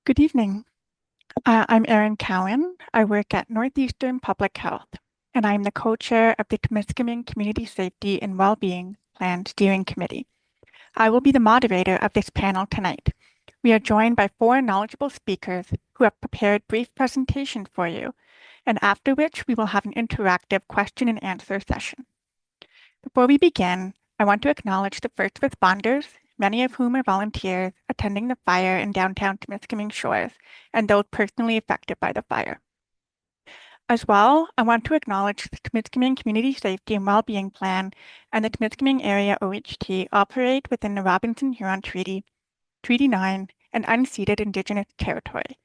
Good evening. I'm Erin Cowan. I work at Northeastern Public Health, and I'm the co-chair of the Timiskaming Community Safety and Wellbeing Plan Steering Committee. I will be the moderator of this panel tonight. We are joined by four knowledgeable speakers who have prepared brief presentations for you, and after which we will have an interactive question and answer session. Before we begin, I want to acknowledge the first responders, many of whom are volunteers attending the fire in downtown Timiskaming Shores, and those personally affected by the fire. As well, I want to acknowledge the Timiskaming Community Safety and Wellbeing Plan and the Timiskaming Area OHT operate within the Robinson-Huron Treaty, Treaty 9, and unceded Indigenous territory.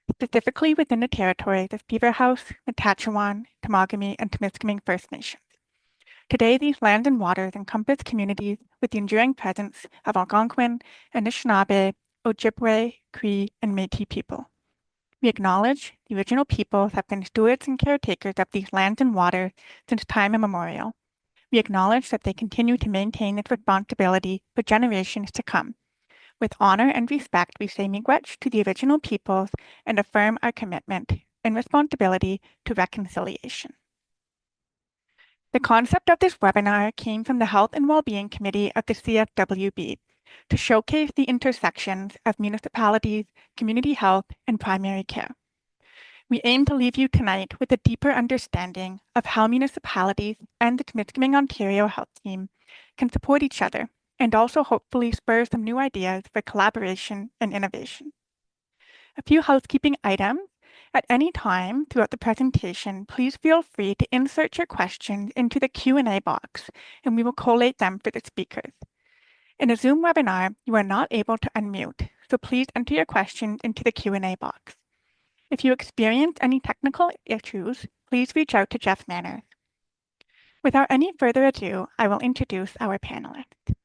Specifically within the territory, the Beaver House, Matachewan, Temagami, and Timiskaming First Nations. Today, these lands and waters encompass communities with the enduring presence of Algonquin, Anishinaabe, Ojibwe, Cree, and Métis people. We acknowledge the original peoples have been stewards and caretakers of these lands and waters since time immemorial. We acknowledge that they continue to maintain this responsibility for generations to come. With honor and respect, we say miigwech to the original peoples and affirm our commitment and responsibility to reconciliation. The concept of this webinar came from the Health and Wellbeing Committee of the CFWB to showcase the intersections of municipalities, community health, and primary care. We aim to leave you tonight with a deeper understanding of how municipalities and the Timiskaming Ontario Health Team can support each other and also hopefully spur some new ideas for collaboration and innovation. A few housekeeping items. At any time throughout the presentation, please feel free to insert your questions into the Q&A box, and we will collate them for the speakers. In a Zoom webinar, you are not able to unmute, so please enter your questions into the Q&A box. If you experience any technical issues, please reach out to Jeff Manners. Without any further ado, I will introduce our panelists.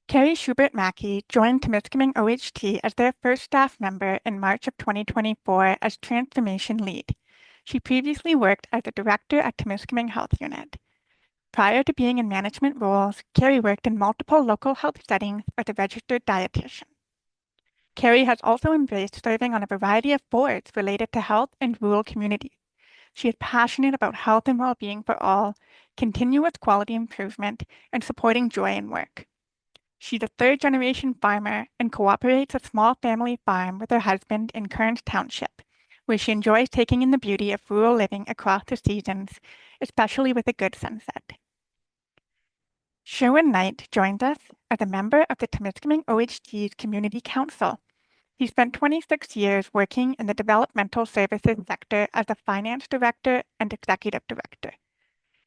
Carrie Schubert-Mackey joined Timiskaming OHT as their first staff member in March of 2024 as Transformation Lead. She previously worked as a director at Timiskaming Health Unit. Prior to being in management roles, Carrie worked in multiple local health settings as a registered dietitian. Carrie has also embraced serving on a variety of boards related to health and rural communities. She is passionate about health and well-being for all, continuous quality improvement, and supporting joy in work. She's a third-generation farmer and cooperates a small family farm with her husband in Kearns Township, where she enjoys taking in the beauty of rural living across the seasons, especially with a good sunset. Sherwin Knight joins us as a member of the Timiskaming OHT's Community Council. He spent 26 years working in the developmental services sector as a finance director and executive director.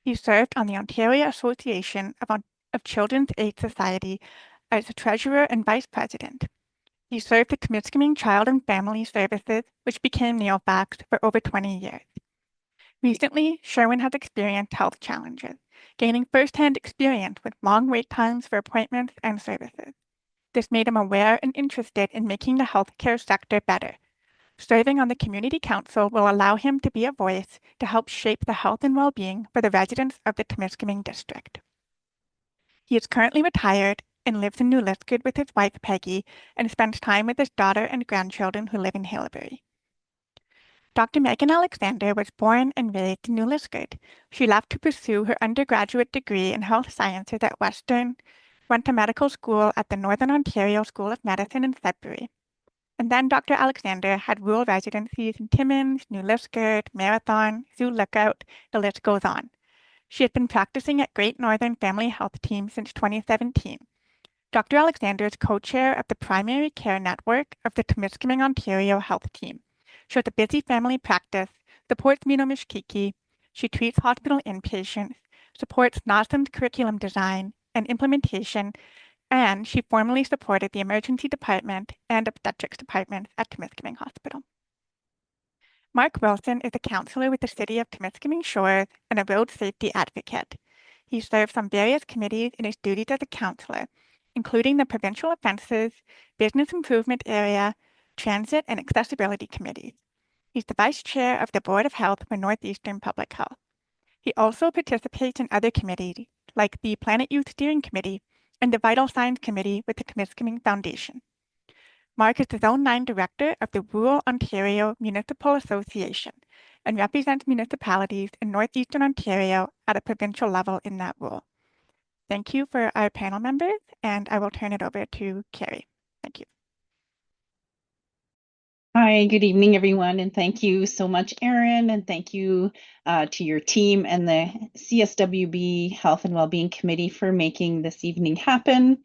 He served on the Ontario Association of Children's Aid Society as a treasurer and vice president. He served the Timiskaming Child and Family Services, which became Neofax, for over 20 years. Recently, Sherwin has experienced health challenges, gaining firsthand experience with long wait times for appointments and services. This made him aware and interested in making the healthcare sector better. Serving on the Community Council will allow him to be a voice to help shape the health and well-being for the residents of the Timiskaming district. He is currently retired and lives in New Liskeard with his wife Peggy and spends time with his daughter and grandchildren who live in Haileybury. Dr. Megan Alexander was born and raised in New Liskeard. She left to pursue her undergraduate degree in health sciences at Western, went to medical school at the Northern Ontario School of Medicine in Sudbury. And then Dr. Alexander had rural residencies in Timmins, New Liskeard, Marathon, Sioux Lookout, the list goes on. She has been practicing at Great Northern Family Health Team since 2017. Dr. Alexander is co-chair of the Primary Care Network of the Timiskaming Ontario Health Team. She has a busy family practice, supports Minomishkiki, she treats hospital inpatients, supports NASM's curriculum design and implementation, and she formerly supported the emergency department and obstetrics department at Timiskaming Hospital. Mark Wilson is a counselor with the City of Timiskaming Shores and a road safety advocate. He serves on various committees in his duties as a counselor, including the Provincial Offences, Business Improvement Area, Transit and Accessibility Committees. He's the Vice Chair of the Board of Health for Northeastern Public Health. He also participates in other committees, like the Planet Youth Steering Committee and the Vital Signs Committee with the Timiskaming Foundation. Mark is the Zone 9 Director of the Rural Ontario Municipal Association and represents municipalities in northeastern Ontario at a provincial level in that role. Thank you for our panel members, and I will turn it over to Carrie. Thank you. Hi, good evening, everyone, and thank you so much, Erin, and thank you to your team and the CSWB Health and Wellbeing Committee for making this evening happen.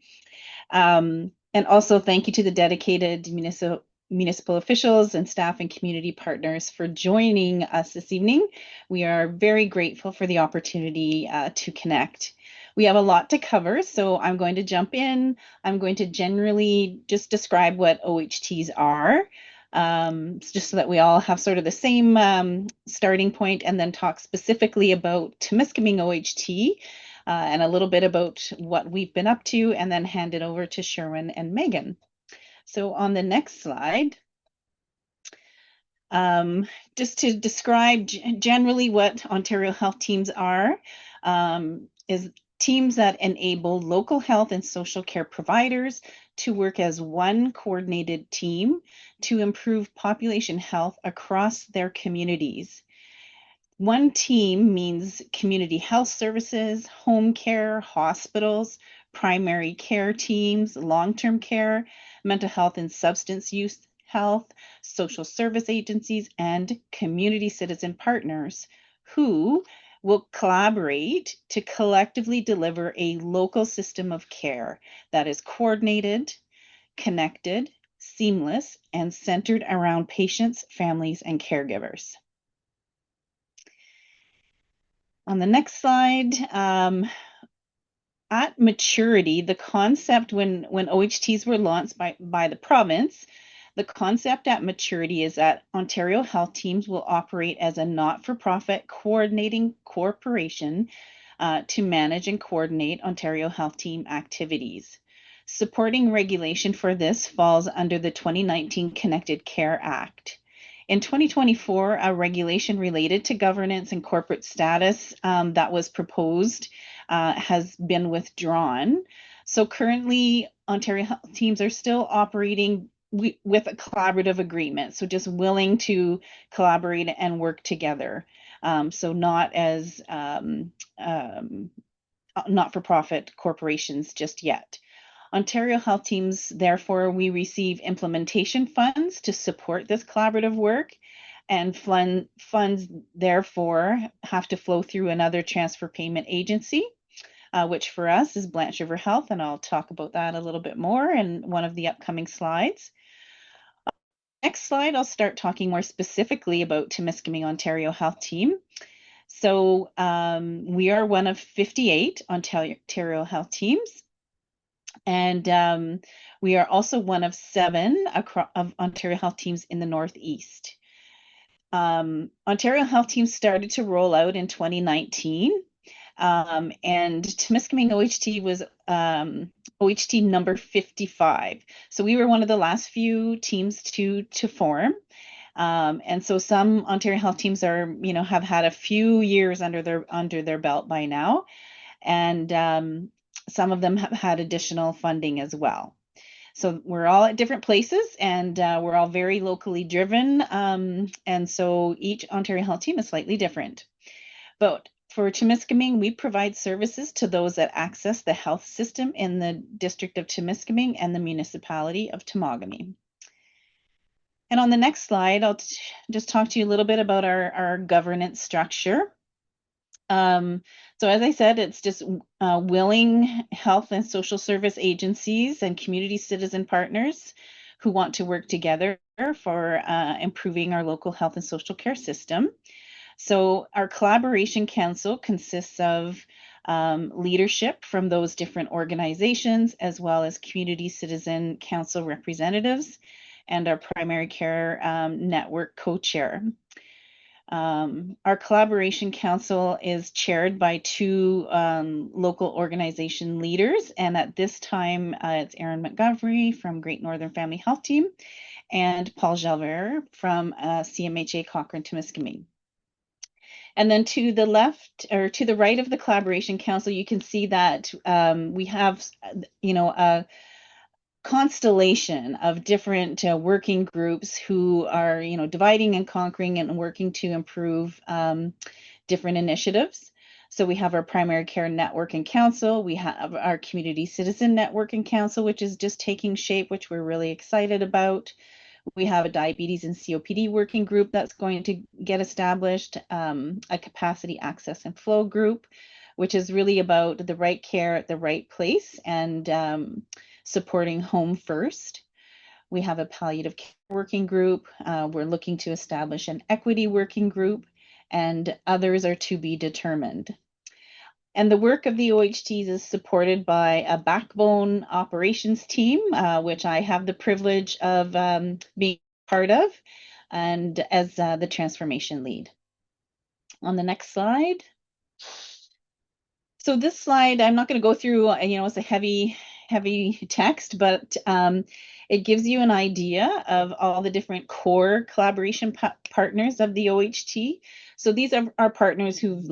And also thank you to the dedicated municipal officials and staff and community partners for joining us this evening. We are very grateful for the opportunity to connect. We have a lot to cover, so I'm going to jump in. I'm going to generally just describe what OHTs are, just so that we all have sort of the same starting point, and then talk specifically about Timiskaming OHT, and a little bit about what we've been up to, and then hand it over to Sherwin and Megan. So on the next slide, just to describe generally what Ontario Health Teams are, is teams that enable local health and social care providers to work as one coordinated team to improve population health across their communities. One team means community health services, home care, hospitals, primary care teams, long-term care, mental health and substance use health, social service agencies, and community citizen partners who will collaborate to collectively deliver a local system of care that is coordinated, connected, seamless, and centered around patients, families, and caregivers. On the next slide, at maturity, the concept when OHTs were launched by the province, the concept at maturity is that Ontario Health Teams will operate as a not-for-profit coordinating corporation to manage and coordinate Ontario Health Team activities. Supporting regulation for this falls under the 2019 Connected Care Act. In 2024, a regulation related to governance and corporate status that was proposed has been withdrawn. So currently, Ontario Health Teams are still operating with a collaborative agreement, so just willing to collaborate and work together. So not as not-for-profit corporations just yet. Ontario Health Teams, therefore, we receive implementation funds to support this collaborative work, and funds, therefore, have to flow through another transfer payment agency, which for us is Blanche River Health, and I'll talk about that a little bit more in one of the upcoming slides. Next slide, I'll start talking more specifically about Timiskaming Ontario Health Team. So we are one of 58 Ontario Health Teams. And we are also one of 7 of Ontario Health Teams in the Northeast. Ontario Health Teams started to roll out in 2019, and Timiskaming OHT was OHT number 55. So we were one of the last few teams to form. And so some Ontario Health Teams are, have had a few years under their belt by now, and some of them have had additional funding as well. So we're all at different places, and we're all very locally driven. And so each Ontario Health Team is slightly different. But for Timiskaming, we provide services to those that access the health system in the district of Timiskaming and the municipality of Temagami. And on the next slide, I'll just talk to you a little bit about our governance structure. So as I said, it's just willing health and social service agencies and community citizen partners who want to work together for improving our local health and social care system. So our collaboration council consists of leadership from those different organizations, as well as community citizen council representatives and our primary care network co-chair. Our collaboration council is chaired by 2 local organization leaders, and at this time it's Erin McGovry from Great Northern Family Health Team and Paul Jalver from CMHA Cochrane Timiskaming. And then to the left, or to the right of the collaboration council, you can see that we have, constellation of different working groups who are, dividing and conquering and working to improve different initiatives. So we have our primary care network and council. We have our community citizen network and council, which is just taking shape, which we're really excited about. We have a diabetes and COPD working group that's going to get established, a capacity access and flow group, which is really about the right care at the right place and supporting home first. We have a palliative care working group. We're looking to establish an equity working group, and others are to be determined. And the work of the OHTs is supported by a backbone operations team, which I have the privilege of being part of, and as the transformation lead. On the next slide. So this slide, I'm not going to go through, it's a heavy text, but it gives you an idea of all the different core collaboration partners of the OHT. So these are our partners who've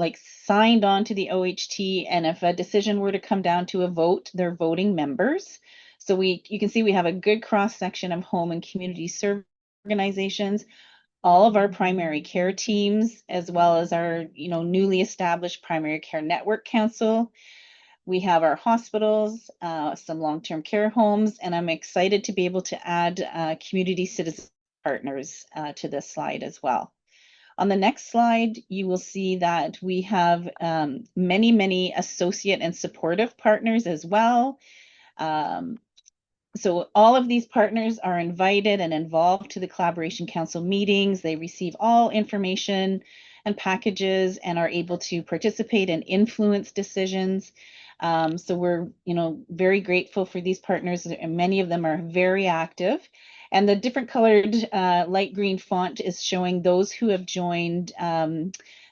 signed on to the OHT, and if a decision were to come down to a vote, they're voting members. So you can see we have a good cross section of home and community service organizations, all of our primary care teams, as well as our newly established primary care network council. We have our hospitals, some long-term care homes, and I'm excited to be able to add community citizen partners to this slide as well. On the next slide, you will see that we have many associate and supportive partners as well. So all of these partners are invited and involved to the Collaboration Council meetings. They receive all information and packages and are able to participate and influence decisions. So we're, very grateful for these partners, and many of them are very active. And the different colored light green font is showing those who have joined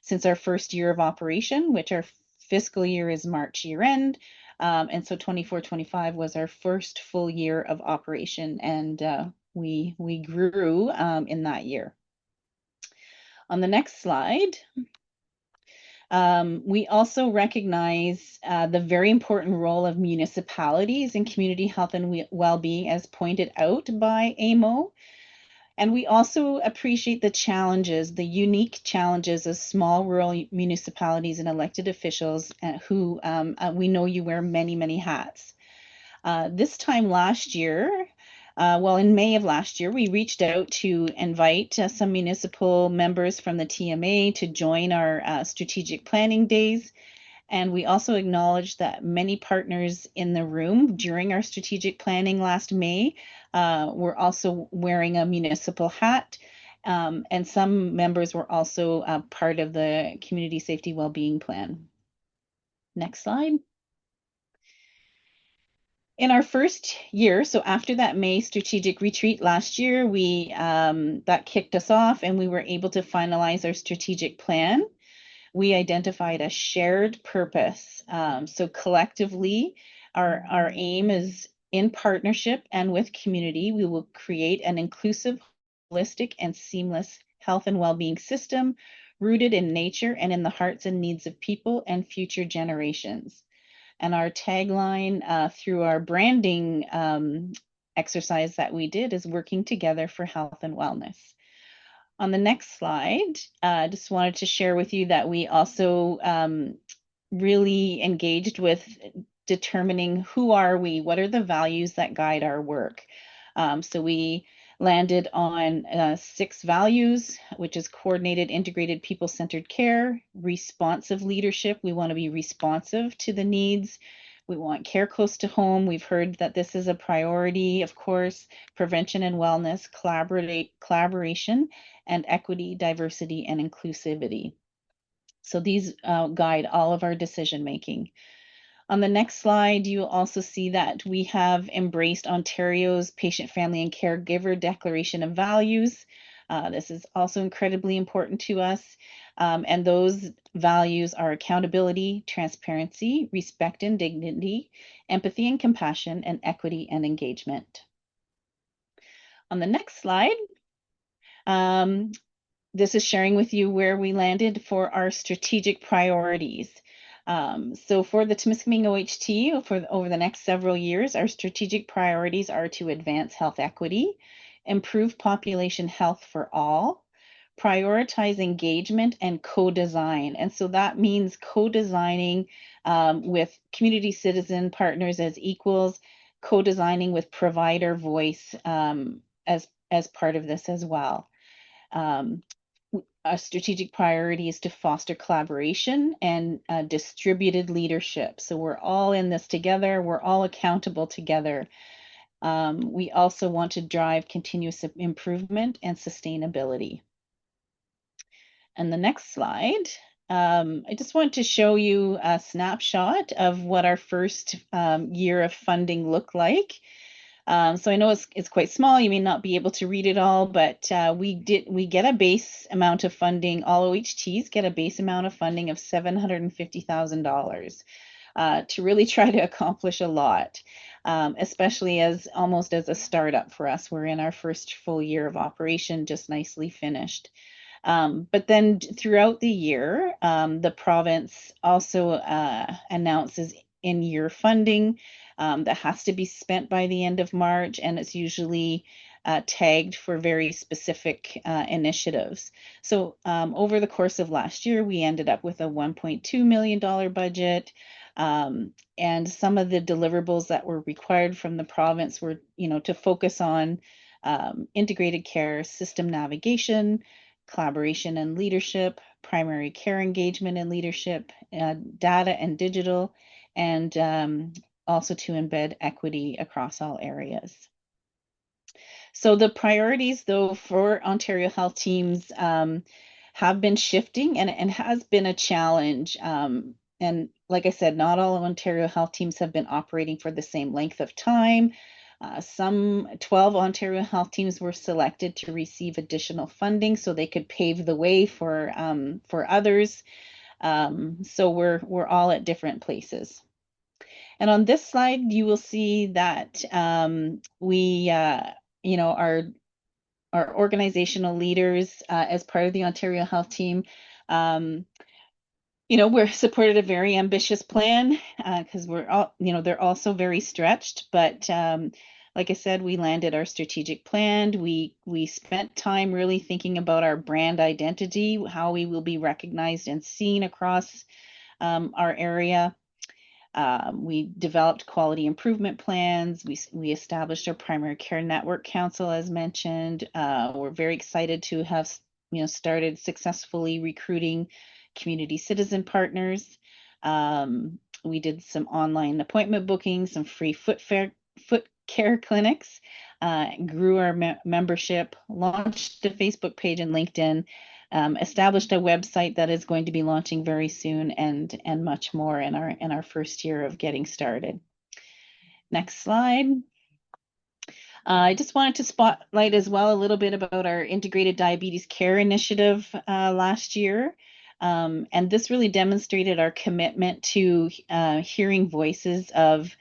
since our first year of operation, which our fiscal year is March year end. And so 24-25 was our first full year of operation, and we grew in that year. On the next slide, we also recognize the very important role of municipalities in community health and well-being, as pointed out by AMO. And we also appreciate the challenges, the unique challenges of small rural municipalities and elected officials who we know you wear many hats. This time last year, in May of last year, we reached out to invite some municipal members from the TMA to join our strategic planning days. And we also acknowledge that many partners in the room during our strategic planning last May were also wearing a municipal hat. And some members were also part of the Community Safety Wellbeing Plan. Next slide. In our first year, so after that May strategic retreat last year, that kicked us off and we were able to finalize our strategic plan. We identified a shared purpose. So collectively, our aim is in partnership and with community, we will create an inclusive, holistic, and seamless health and well-being system rooted in nature and in the hearts and needs of people and future generations. And our tagline through our branding exercise that we did is working together for health and wellness. On the next slide, I just wanted to share with you that we also really engaged with determining who are we, what are the values that guide our work. So we landed on 6 values, which is coordinated, integrated, people-centered care, responsive leadership. We want to be responsive to the needs. We want care close to home. We've heard that this is a priority, of course, prevention and wellness, collaboration, and equity, diversity, and inclusivity. So these guide all of our decision making. On the next slide, you will also see that we have embraced Ontario's Patient, Family, and Caregiver Declaration of Values. This is also incredibly important to us. And those values are accountability, transparency, respect and dignity, empathy and compassion, and equity and engagement. On the next slide, this is sharing with you where we landed for our strategic priorities. So for the Timiskaming OHT, over the next several years, our strategic priorities are to advance health equity, improve population health for all, prioritize engagement, and co-design. And so that means co-designing with community citizen partners as equals, co-designing with provider voice as part of this as well. Um, a strategic priority is to foster collaboration and distributed leadership. So we're all in this together. We're all accountable together. We also want to drive continuous improvement and sustainability. And the next slide, I just want to show you a snapshot of what our first year of funding looked like. So I know it's quite small. You may not be able to read it all, but we get a base amount of funding. All OHTs get a base amount of funding of $750,000 to really try to accomplish a lot, especially as almost as a startup for us. We're in our first full year of operation, just nicely finished. But then throughout the year, the province also announces in-year funding that has to be spent by the end of March, and it's usually tagged for very specific initiatives. So over the course of last year, we ended up with a $1.2 million budget. And some of the deliverables that were required from the province were, to focus on integrated care system navigation, collaboration and leadership, primary care engagement and leadership, data and digital, and also to embed equity across all areas. So the priorities, though, for Ontario Health teams have been shifting and has been a challenge. And like I said, not all Ontario Health teams have been operating for the same length of time. Some 12 Ontario Health teams were selected to receive additional funding so they could pave the way for others. So we're all at different places. And on this slide, you will see that we, our organizational leaders as part of the Ontario Health team, we're supported a very ambitious plan because we're all, they're also very stretched. But like I said, we landed our strategic plan. We spent time really thinking about our brand identity, how we will be recognized and seen across our area. We developed quality improvement plans. We established our primary care network council, as mentioned. We're very excited to have started successfully recruiting community citizen partners. We did some online appointment booking, some free foot care clinics, grew our membership, launched a Facebook page and LinkedIn, established a website that is going to be launching very soon, and much more in our first year of getting started. Next slide. I just wanted to spotlight as well a little bit about our integrated diabetes care initiative last year. And this really demonstrated our commitment to hearing voices of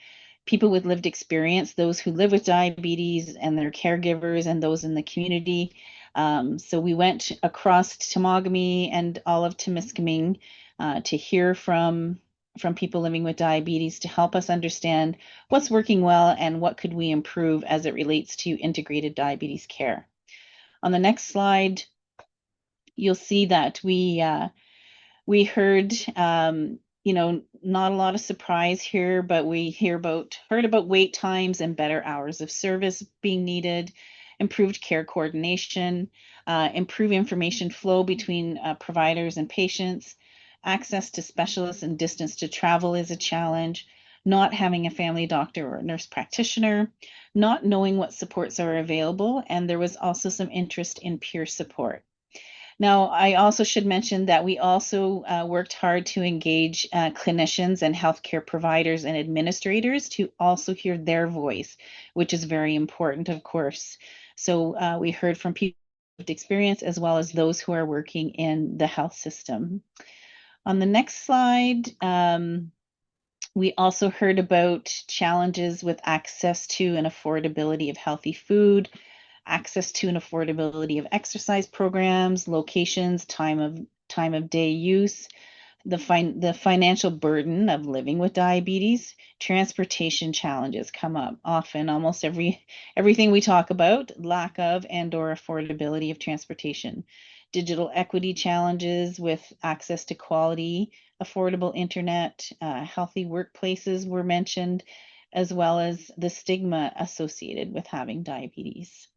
people with lived experience, those who live with diabetes and their caregivers and those in the community. So we went across Timiskaming and all of Timiskaming to hear from people living with diabetes to help us understand what's working well and what could we improve as it relates to integrated diabetes care. On the next slide, you'll see that we heard, not a lot of surprise here, but we heard about wait times and better hours of service being needed, improved care coordination, improve information flow between providers and patients. Access to specialists and distance to travel is a challenge. Not having a family doctor or a nurse practitioner, not knowing what supports are available, and there was also some interest in peer support. Now, I also should mention that we also worked hard to engage clinicians and healthcare providers and administrators to also hear their voice, which is very important, of course. So we heard from people with experience as well as those who are working in the health system. On the next slide, we also heard about challenges with access to and affordability of healthy food, access to and affordability of exercise programs, locations, time of day use, the financial burden of living with diabetes, transportation challenges come up often. Almost everything we talk about, lack of and/or affordability of transportation, digital equity challenges with access to quality, affordable internet, healthy workplaces were mentioned, as well as the stigma associated with having diabetes.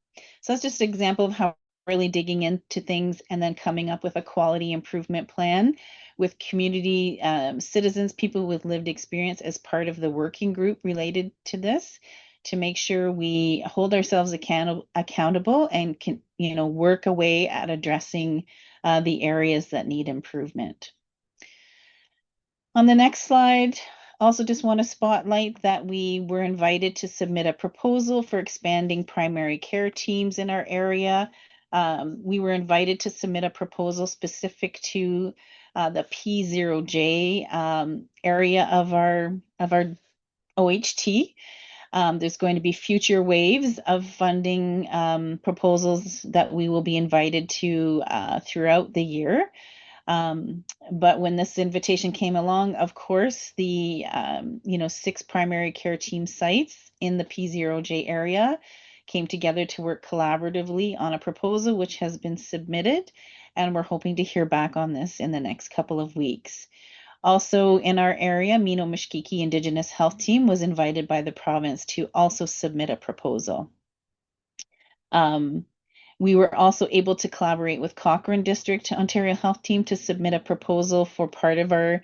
So that's just an example of how really digging into things and then coming up with a quality improvement plan with community citizens, people with lived experience as part of the working group related to this, to make sure we hold ourselves accountable and can, work away at addressing the areas that need improvement. On the next slide, also just want to spotlight that we were invited to submit a proposal for expanding primary care teams in our area. We were invited to submit a proposal specific to the P0J area of our OHT. There's going to be future waves of funding proposals that we will be invited to throughout the year. But when this invitation came along, of course, the 6 primary care team sites in the P0J area came together to work collaboratively on a proposal which has been submitted, and we're hoping to hear back on this in the next couple of weeks. Also in our area, Mino-Mishkiki Indigenous Health Team was invited by the province to also submit a proposal. We were also able to collaborate with Cochrane District Ontario Health Team to submit a proposal for part of our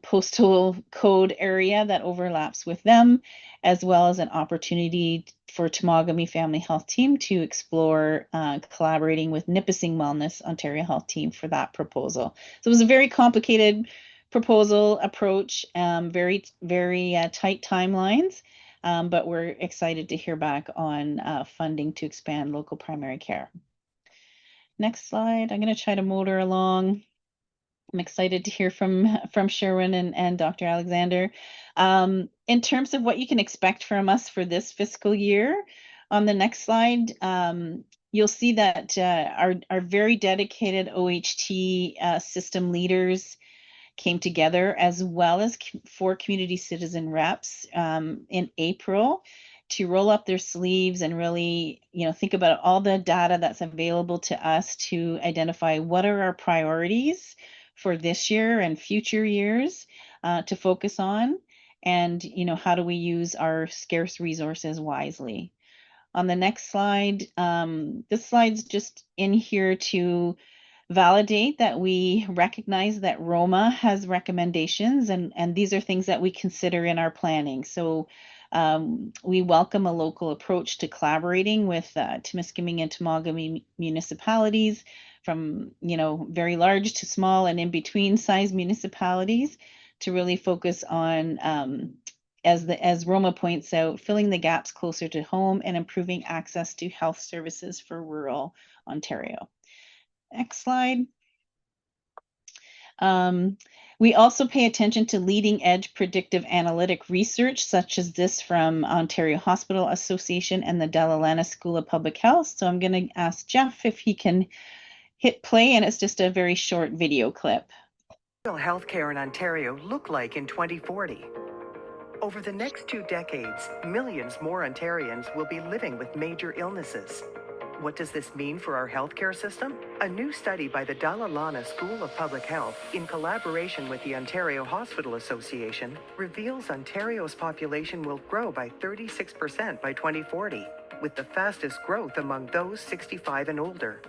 postal code area that overlaps with them, as well as an opportunity for Timiskaming Family Health Team to explore collaborating with Nipissing Wellness Ontario Health Team for that proposal. So it was a very complicated proposal approach, very, very tight timelines. But we're excited to hear back on funding to expand local primary care. Next slide. I'm going to try to motor along. I'm excited to hear from Sherwin and Dr. Alexander. In terms of what you can expect from us for this fiscal year, on the next slide, you'll see that our very dedicated OHT system leaders came together, as well as 4 community citizen reps in April, to roll up their sleeves and really, think about all the data that's available to us to identify what are our priorities for this year and future years to focus on, and how do we use our scarce resources wisely. On the next slide, this slide's just in here to validate that we recognize that Roma has recommendations, and these are things that we consider in our planning. So we welcome a local approach to collaborating with Timiskaming and Timiskaming municipalities, from very large to small and in between size municipalities, to really focus on as Roma points out, filling the gaps closer to home and improving access to health services for rural Ontario. Next slide. We also pay attention to leading edge predictive analytic research, such as this from Ontario Hospital Association and the Della Lana School of Public Health. So I'm going to ask Jeff if he can hit play, and it's just a very short video clip. What will healthcare in Ontario look like in 2040? Over the next 2 decades, millions more Ontarians will be living with major illnesses. What does this mean for our healthcare system? A new study by the Dalla Lana School of Public Health, in collaboration with the Ontario Hospital Association, reveals Ontario's population will grow by 36% by 2040, with the fastest growth among those 65 and older.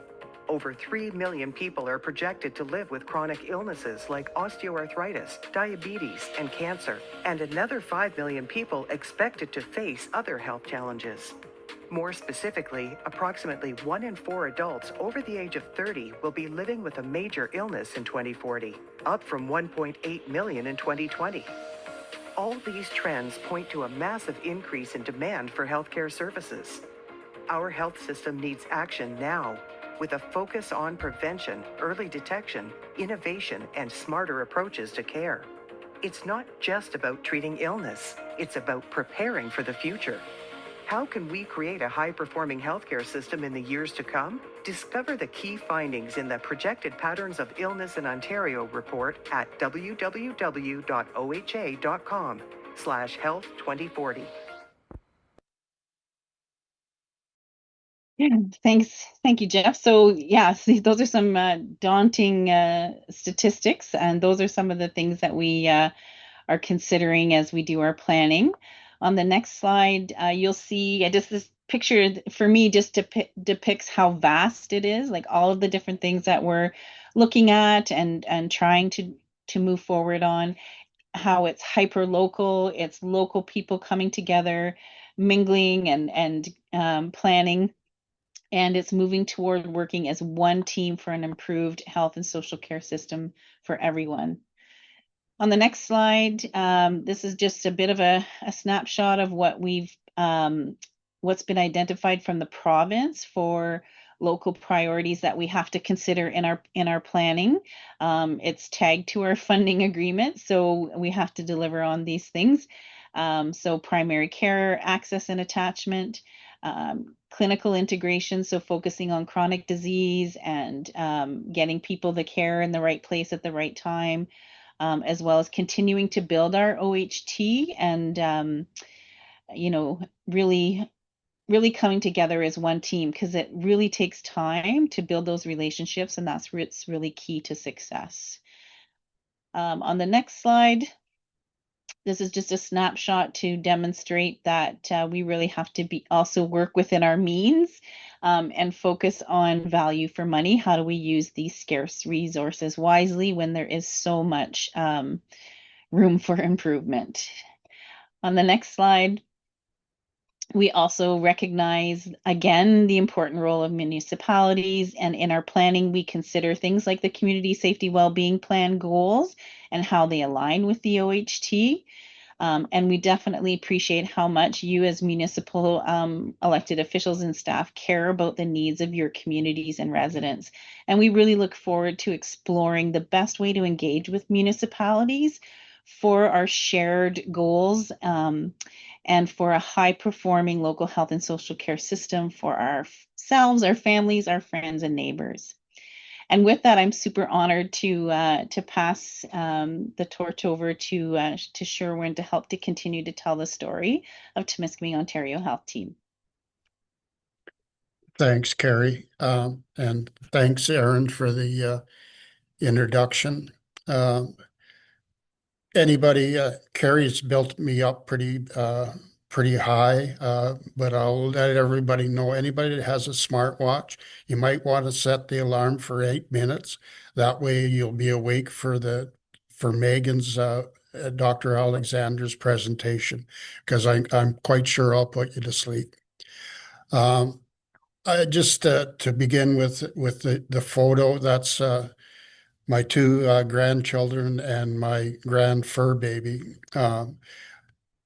Over 3 million people are projected to live with chronic illnesses like osteoarthritis, diabetes, and cancer, and another 5 million people expected to face other health challenges. More specifically, approximately 1 in 4 adults over the age of 30 will be living with a major illness in 2040, up from 1.8 million in 2020. All these trends point to a massive increase in demand for healthcare services. Our health system needs action now, with a focus on prevention, early detection, innovation, and smarter approaches to care. It's not just about treating illness, it's about preparing for the future. How can we create a high-performing healthcare system in the years to come? Discover the key findings in the Projected Patterns of Illness in Ontario report at www.oha.com/health2040. Yeah, thanks. Thank you, Jeff. So yeah, see, those are some daunting statistics, and those are some of the things that we are considering as we do our planning. On the next slide, you'll see just this picture for me just depicts how vast it is, like all of the different things that we're looking at and trying to move forward on, how it's hyper local, it's local people coming together, mingling and planning, and it's moving toward working as one team for an improved health and social care system for everyone. On the next slide, this is just a bit of a snapshot of what what's been identified from the province for local priorities that we have to consider in our planning. It's tagged to our funding agreement, so we have to deliver on these things. So primary care access and attachment, clinical integration, so focusing on chronic disease and getting people the care in the right place at the right time. As well as continuing to build our OHT and, really coming together as one team, because it really takes time to build those relationships, and that's what's really key to success. On the next slide, this is just a snapshot to demonstrate that we really have to also work within our means and focus on value for money. How do we use these scarce resources wisely when there is so much room for improvement? On the next slide, we also recognize, again, the important role of municipalities, and in our planning, we consider things like the community safety well-being plan goals and how they align with the OHT. And we definitely appreciate how much you as municipal elected officials and staff care about the needs of your communities and residents. And we really look forward to exploring the best way to engage with municipalities for our shared goals and for a high-performing local health and social care system for ourselves, our families, our friends, and neighbors. And with that, I'm super honored to pass the torch over to Sherwin to help to continue to tell the story of Timiskaming Ontario Health Team. Thanks, Carrie, and thanks, Aaron, for the introduction. Carrie's built me up pretty high, but I'll let everybody know, anybody that has a smartwatch, you might want to set the alarm for 8 minutes. That way you'll be awake for Megan's Dr. Alexander's presentation, because I'm quite sure I'll put you to sleep. Just to begin with the photo, that's my two grandchildren and my grand fur baby.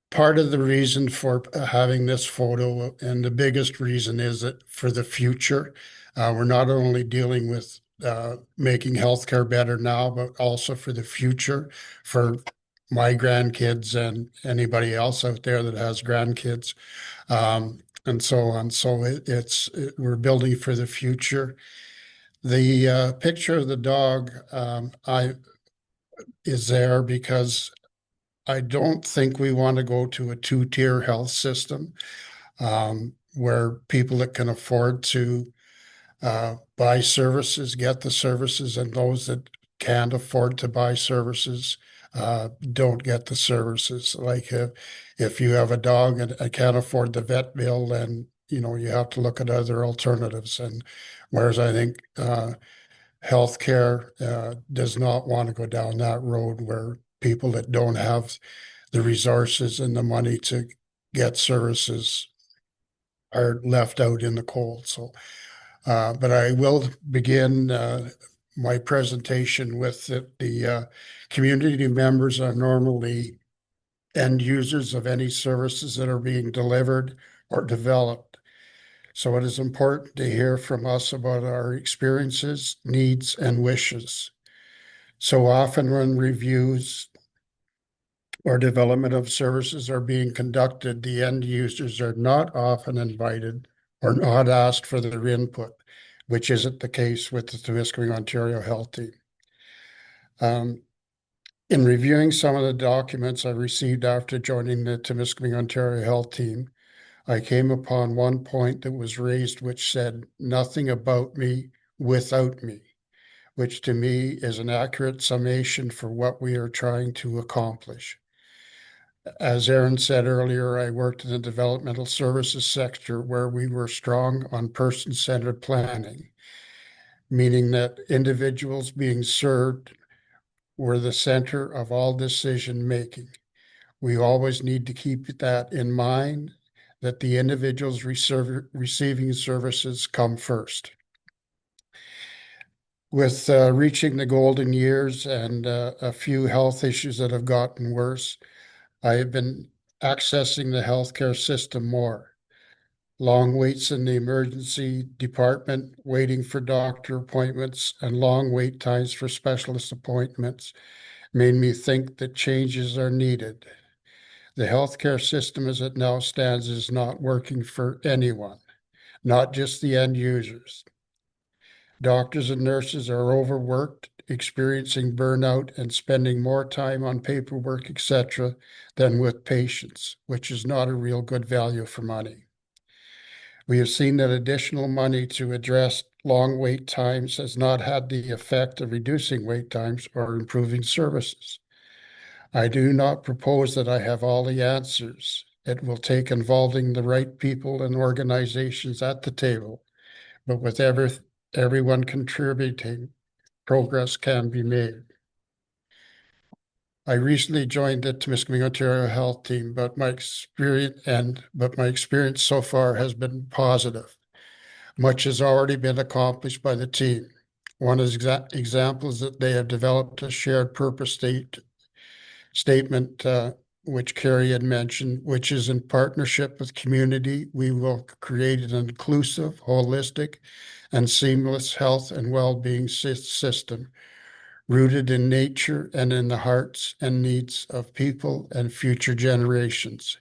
Part of the reason for having this photo, and the biggest reason, is that for the future, we're not only dealing with making healthcare better now, but also for the future, for my grandkids and anybody else out there that has grandkids, and so on. So we're building for the future. The picture of the dog is there because I don't think we want to go to a two-tier health system where people that can afford to buy services get the services, and those that can't afford to buy services don't get the services. Like if you have a dog and can't afford the vet bill, then you have to look at other alternatives. And whereas I think healthcare does not want to go down that road where people that don't have the resources and the money to get services are left out in the cold. So, but I will begin my presentation with the community members are normally end users of any services that are being delivered or developed. So it is important to hear from us about our experiences, needs, and wishes. So often when reviews or development of services are being conducted, the end users are not often invited or not asked for their input, which isn't the case with the Timiskaming Ontario Health Team. In reviewing some of the documents I received after joining the Timiskaming Ontario Health Team, I came upon one point that was raised which said, "Nothing about me without me," which to me is an accurate summation for what we are trying to accomplish. As Aaron said earlier, I worked in the developmental services sector where we were strong on person-centered planning, meaning that individuals being served were the center of all decision making. We always need to keep that in mind, that the individuals receiving services come first. With reaching the golden years and a few health issues that have gotten worse, I have been accessing the healthcare system more. Long waits in the emergency department, waiting for doctor appointments, and long wait times for specialist appointments made me think that changes are needed. The healthcare system as it now stands is not working for anyone, not just the end users. Doctors and nurses are overworked, experiencing burnout, and spending more time on paperwork, etc., than with patients, which is not a real good value for money. We have seen that additional money to address long wait times has not had the effect of reducing wait times or improving services. I do not propose that I have all the answers. It will take involving the right people and organizations at the table, but with everyone contributing, progress can be made. I recently joined the Timiskaming Ontario Health Team, but my experience so far has been positive. Much has already been accomplished by the team. One example is that they have developed a shared purpose statement, which Carrie had mentioned, which is in partnership with community. We will create an inclusive, holistic, and seamless health and well-being system rooted in nature and in the hearts and needs of people and future generations.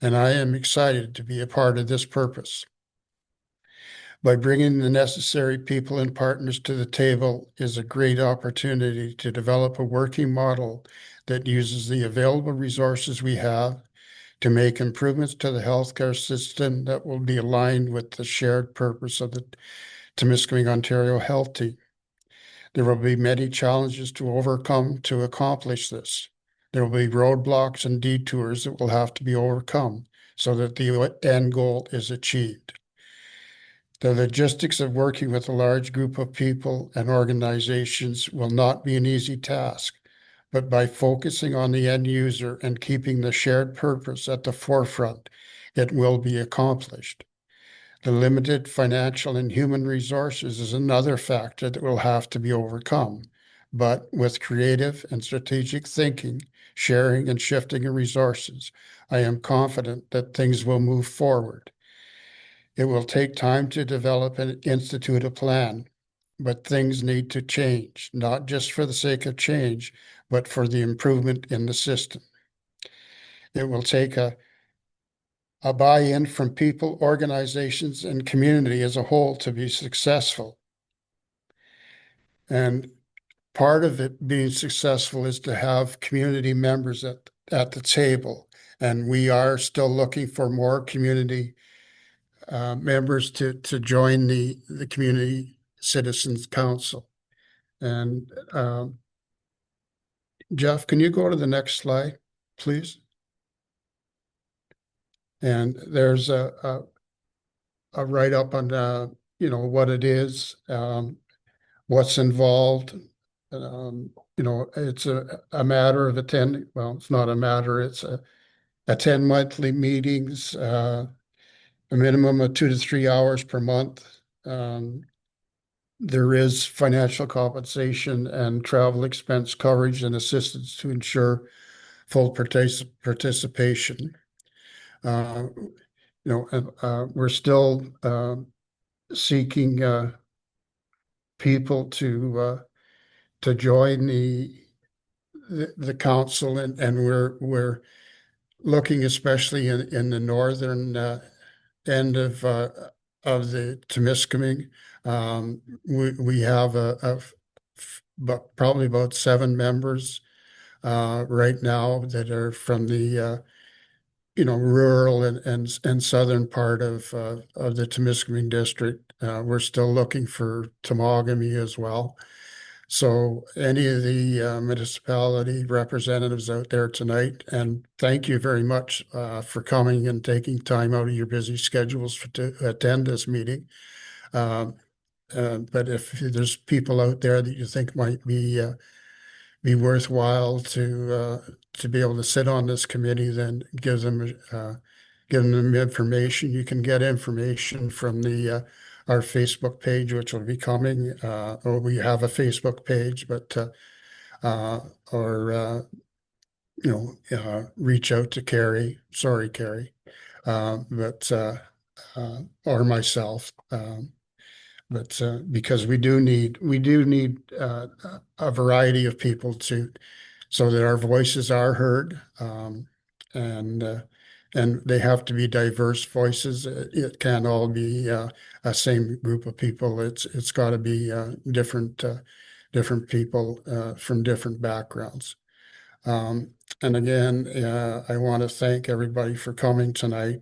And I am excited to be a part of this purpose. By bringing the necessary people and partners to the table is a great opportunity to develop a working model that uses the available resources we have to make improvements to the healthcare system that will be aligned with the shared purpose of the Timiskaming Ontario Health Team. There will be many challenges to overcome to accomplish this. There will be roadblocks and detours that will have to be overcome so that the end goal is achieved. The logistics of working with a large group of people and organizations will not be an easy task, but by focusing on the end user and keeping the shared purpose at the forefront, it will be accomplished. The limited financial and human resources is another factor that will have to be overcome, but with creative and strategic thinking, sharing and shifting of resources, I am confident that things will move forward. It will take time to develop and institute a plan, but things need to change, not just for the sake of change, but for the improvement in the system. It will take a buy-in from people, organizations, and community as a whole to be successful. And part of it being successful is to have community members at the table. And we are still looking for more community members to join the Community Citizens Council. And Jeff, can you go to the next slide, please? And there's a write-up on what it is, what's involved. It's a matter of attending. Well, it's not a matter. It's attend monthly meetings. A minimum of 2 to 3 hours per month. There is financial compensation and travel expense coverage and assistance to ensure full participation. We're still seeking people to join the council, and we're looking especially in the northern end of the Timiskaming. We have but probably about 7 members right now that are from the rural and southern part of the Timiskaming district. We're still looking for Temagami as well. So any of the municipality representatives out there tonight, and thank you very much for coming and taking time out of your busy schedules to attend this meeting. But if there's people out there that you think might be worthwhile to be able to sit on this committee, then give them information. You can get information from the our Facebook page, which will be coming, or we have a Facebook page, but or reach out to Carrie. Sorry, Carrie, but or myself. But because we do need a variety of people so that our voices are heard, and they have to be diverse voices. It can't all be a same group of people. It's got to be different people from different backgrounds. And again, I want to thank everybody for coming tonight.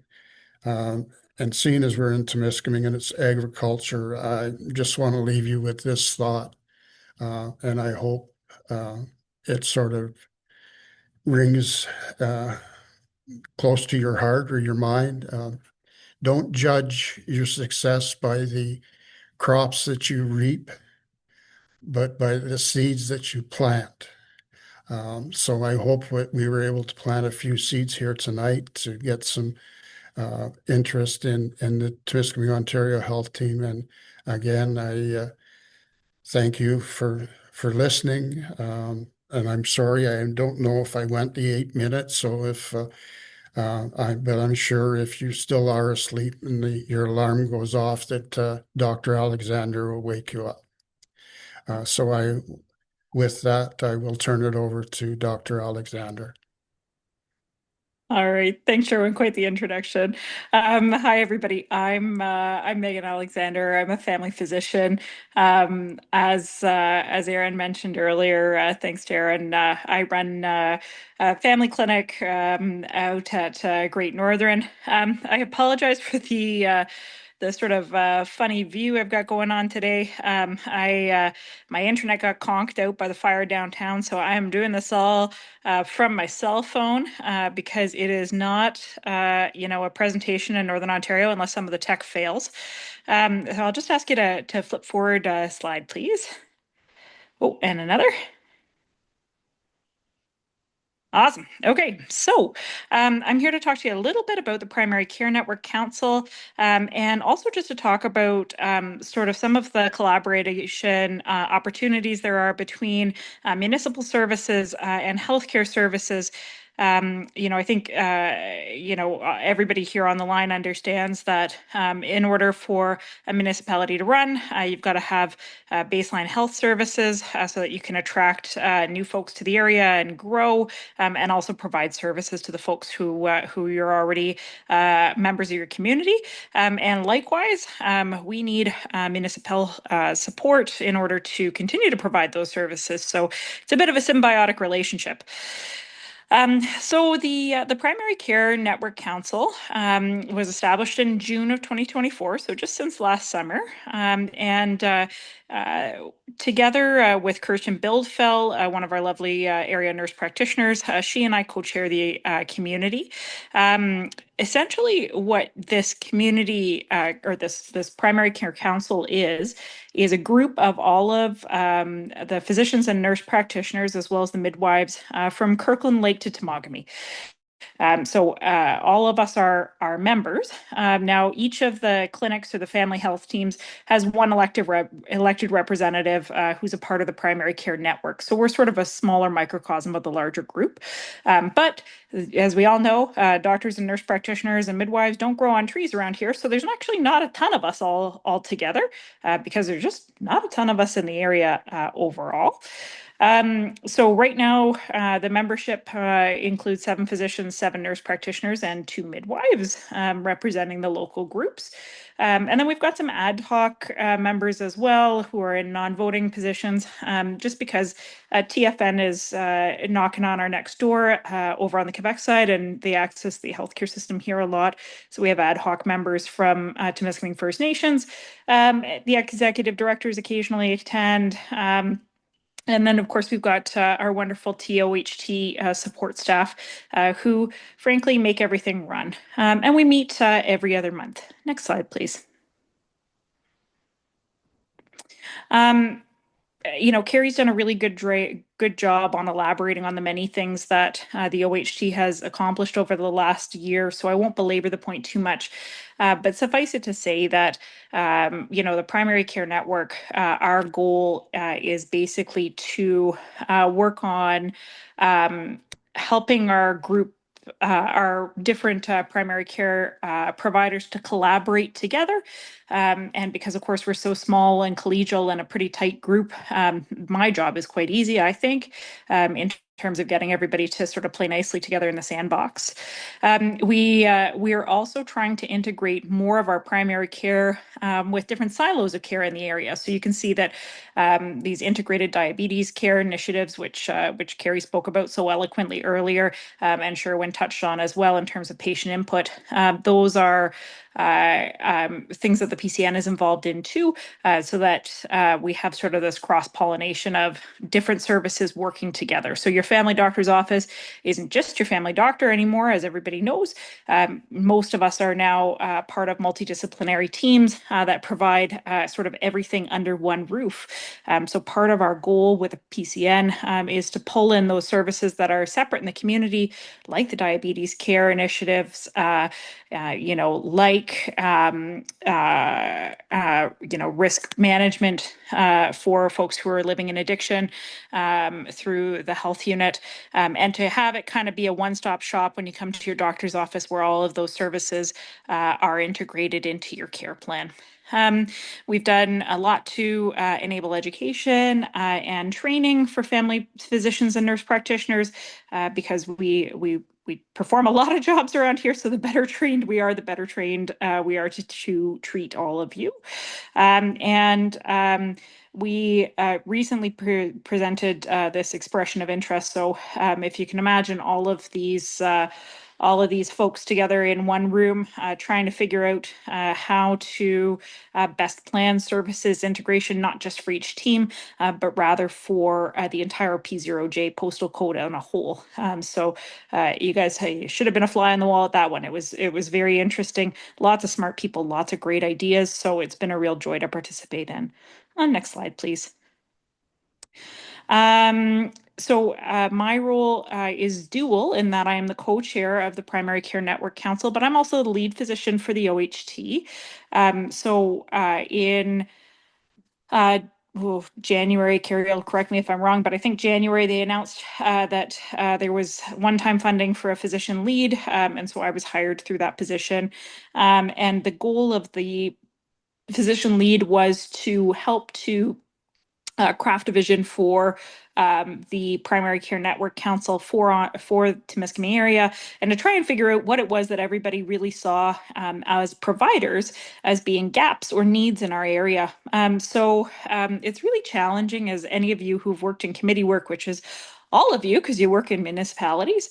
And seeing as we're in Timiskaming and it's agriculture, I just want to leave you with this thought, and I hope it sort of rings close to your heart or your mind. Don't judge your success by the crops that you reap, but by the seeds that you plant. So I hope we were able to plant a few seeds here tonight to get some interest in the Timiskaming, Ontario Health Team. And again, I thank you for listening. And I'm sorry, I don't know if I went the 8 minutes. So but I'm sure if you still are asleep and your alarm goes off, that Dr. Alexander will wake you up. With that, I will turn it over to Dr. Alexander. All right, thanks, Sherwin. Quite the introduction. Hi, everybody. I'm Megan Alexander. I'm a family physician. As Aaron mentioned earlier, thanks to Aaron, I run a family clinic out at Great Northern. I apologize for the sort of funny view I've got going on today. My internet got conked out by the fire downtown, so I am doing this all from my cell phone because it is not, a presentation in Northern Ontario unless some of the tech fails. So I'll just ask you to flip forward a slide, please. Oh, and another. Awesome. Okay, so I'm here to talk to you a little bit about the Primary Care Network Council, and also just to talk about sort of some of the collaboration opportunities there are between municipal services and healthcare services. I think, everybody here on the line understands that in order for a municipality to run, you've got to have baseline health services so that you can attract new folks to the area and grow, and also provide services to the folks who you're already members of your community. And likewise, we need municipal support in order to continue to provide those services. So it's a bit of a symbiotic relationship. So the Primary Care Network Council was established in June of 2024, so just since last summer. And together with Kirsten Bildfell, one of our lovely area nurse practitioners, she and I co-chair the community. Essentially, what this community or this Primary Care Council is a group of all of the physicians and nurse practitioners, as well as the midwives from Kirkland Lake to Temagami. So all of us are members. Now, each of the clinics or the family health teams has one elected representative who's a part of the primary care network. So we're sort of a smaller microcosm of the larger group. But as we all know, doctors and nurse practitioners and midwives don't grow on trees around here. So there's actually not a ton of us all together because there's just not a ton of us in the area overall. So right now, the membership includes 7 physicians, 7 nurse practitioners, and 2 midwives representing the local groups. And then we've got some ad hoc members as well who are in non-voting positions, just because TFN is knocking on our next door over on the Quebec side, and they access the healthcare system here a lot. So we have ad hoc members from Timiskaming First Nations. The executive directors occasionally attend. And then, of course, we've got our wonderful TOHT support staff who, frankly, make everything run. And we meet every other month. Next slide, please. Carrie's done a really good job on elaborating on the many things that the OHT has accomplished over the last year, so I won't belabor the point too much. But suffice it to say that, the primary care network, our goal is basically to work on helping our group our different primary care providers to collaborate together. And because, of course, we're so small and collegial and a pretty tight group, my job is quite easy, I think, in terms of getting everybody to sort of play nicely together in the sandbox. We are also trying to integrate more of our primary care with different silos of care in the area. So you can see that these integrated diabetes care initiatives, which Carrie spoke about so eloquently earlier, and Sherwin touched on as well in terms of patient input. Those are things that the PCN is involved in too, so that we have sort of this cross-pollination of different services working together. So your family doctor's office isn't just your family doctor anymore, as everybody knows. Most of us are now part of multidisciplinary teams that provide sort of everything under one roof. So part of our goal with a PCN is to pull in those services that are separate in the community, like the diabetes care initiatives, risk management for folks who are living in addiction through the health unit, and to have it kind of be a one-stop shop when you come to your doctor's office where all of those services are integrated into your care plan. We've done a lot to enable education and training for family physicians and nurse practitioners because we perform a lot of jobs around here. So the better trained we are, the better trained we are to treat all of you. We recently presented this expression of interest. So if you can imagine all of these folks together in one room trying to figure out how to best plan services integration, not just for each team, but rather for the entire P0J postal code on a whole. So you guys should have been a fly on the wall at that one. It was very interesting. Lots of smart people, lots of great ideas. So it's been a real joy to participate in. Next slide, please. So my role is dual in that I am the co-chair of the Primary Care Network Council, but I'm also the lead physician for the OHT. In January, Carrie will correct me if I'm wrong, but I think January they announced that there was one-time funding for a physician lead, and so I was hired through that position. And the goal of the physician lead was to help to craft a vision for the Primary Care Network Council for Timiskaming area, and to try and figure out what it was that everybody really saw as providers as being gaps or needs in our area. So it's really challenging, as any of you who've worked in committee work, which is all of you, because you work in municipalities,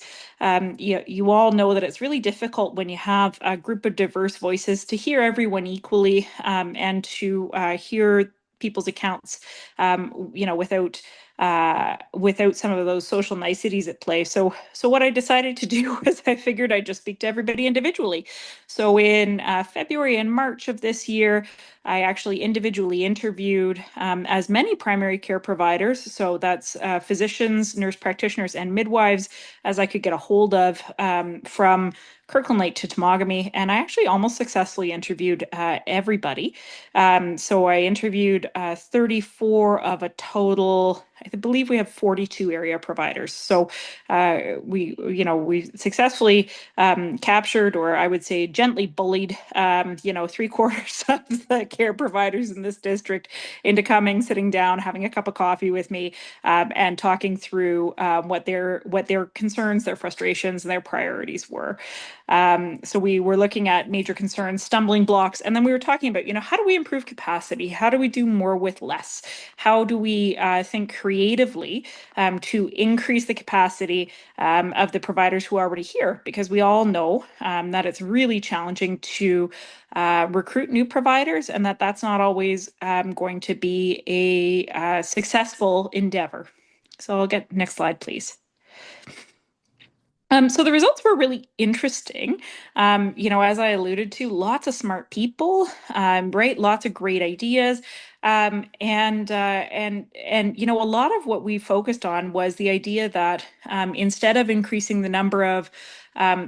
you all know that it's really difficult when you have a group of diverse voices to hear everyone equally and to hear people's accounts, without some of those social niceties at play. So what I decided to do was I figured I'd just speak to everybody individually. So in February and March of this year, I actually individually interviewed as many primary care providers, so that's physicians, nurse practitioners, and midwives, as I could get a hold of from Kirkland Lake to Timiskaming, and I actually almost successfully interviewed everybody. So I interviewed 34 of a total I believe we have 42 area providers. So we successfully captured, or I would say gently bullied, 3/4 of the care providers in this district into coming, sitting down, having a cup of coffee with me, and talking through what their concerns, their frustrations, and their priorities were. So we were looking at major concerns, stumbling blocks, and then we were talking about, how do we improve capacity? How do we do more with less? How do we think creatively to increase the capacity of the providers who are already here? Because we all know that it's really challenging to recruit new providers, and that's not always going to be a successful endeavor. So I'll get next slide, please. So the results were really interesting. As I alluded to, lots of smart people, right? Lots of great ideas. And a lot of what we focused on was the idea that instead of increasing the number of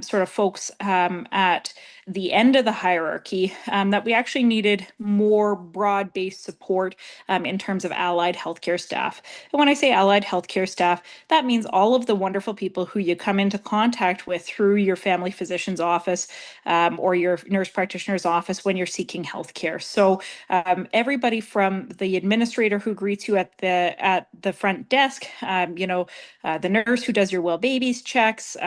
sort of folks at the end of the hierarchy, that we actually needed more broad-based support in terms of allied healthcare staff. And when I say allied healthcare staff, that means all of the wonderful people who you come into contact with through your family physician's office or your nurse practitioner's office when you're seeking healthcare. So everybody from the administrator who greets you at the front desk, the nurse who does your well babies checks,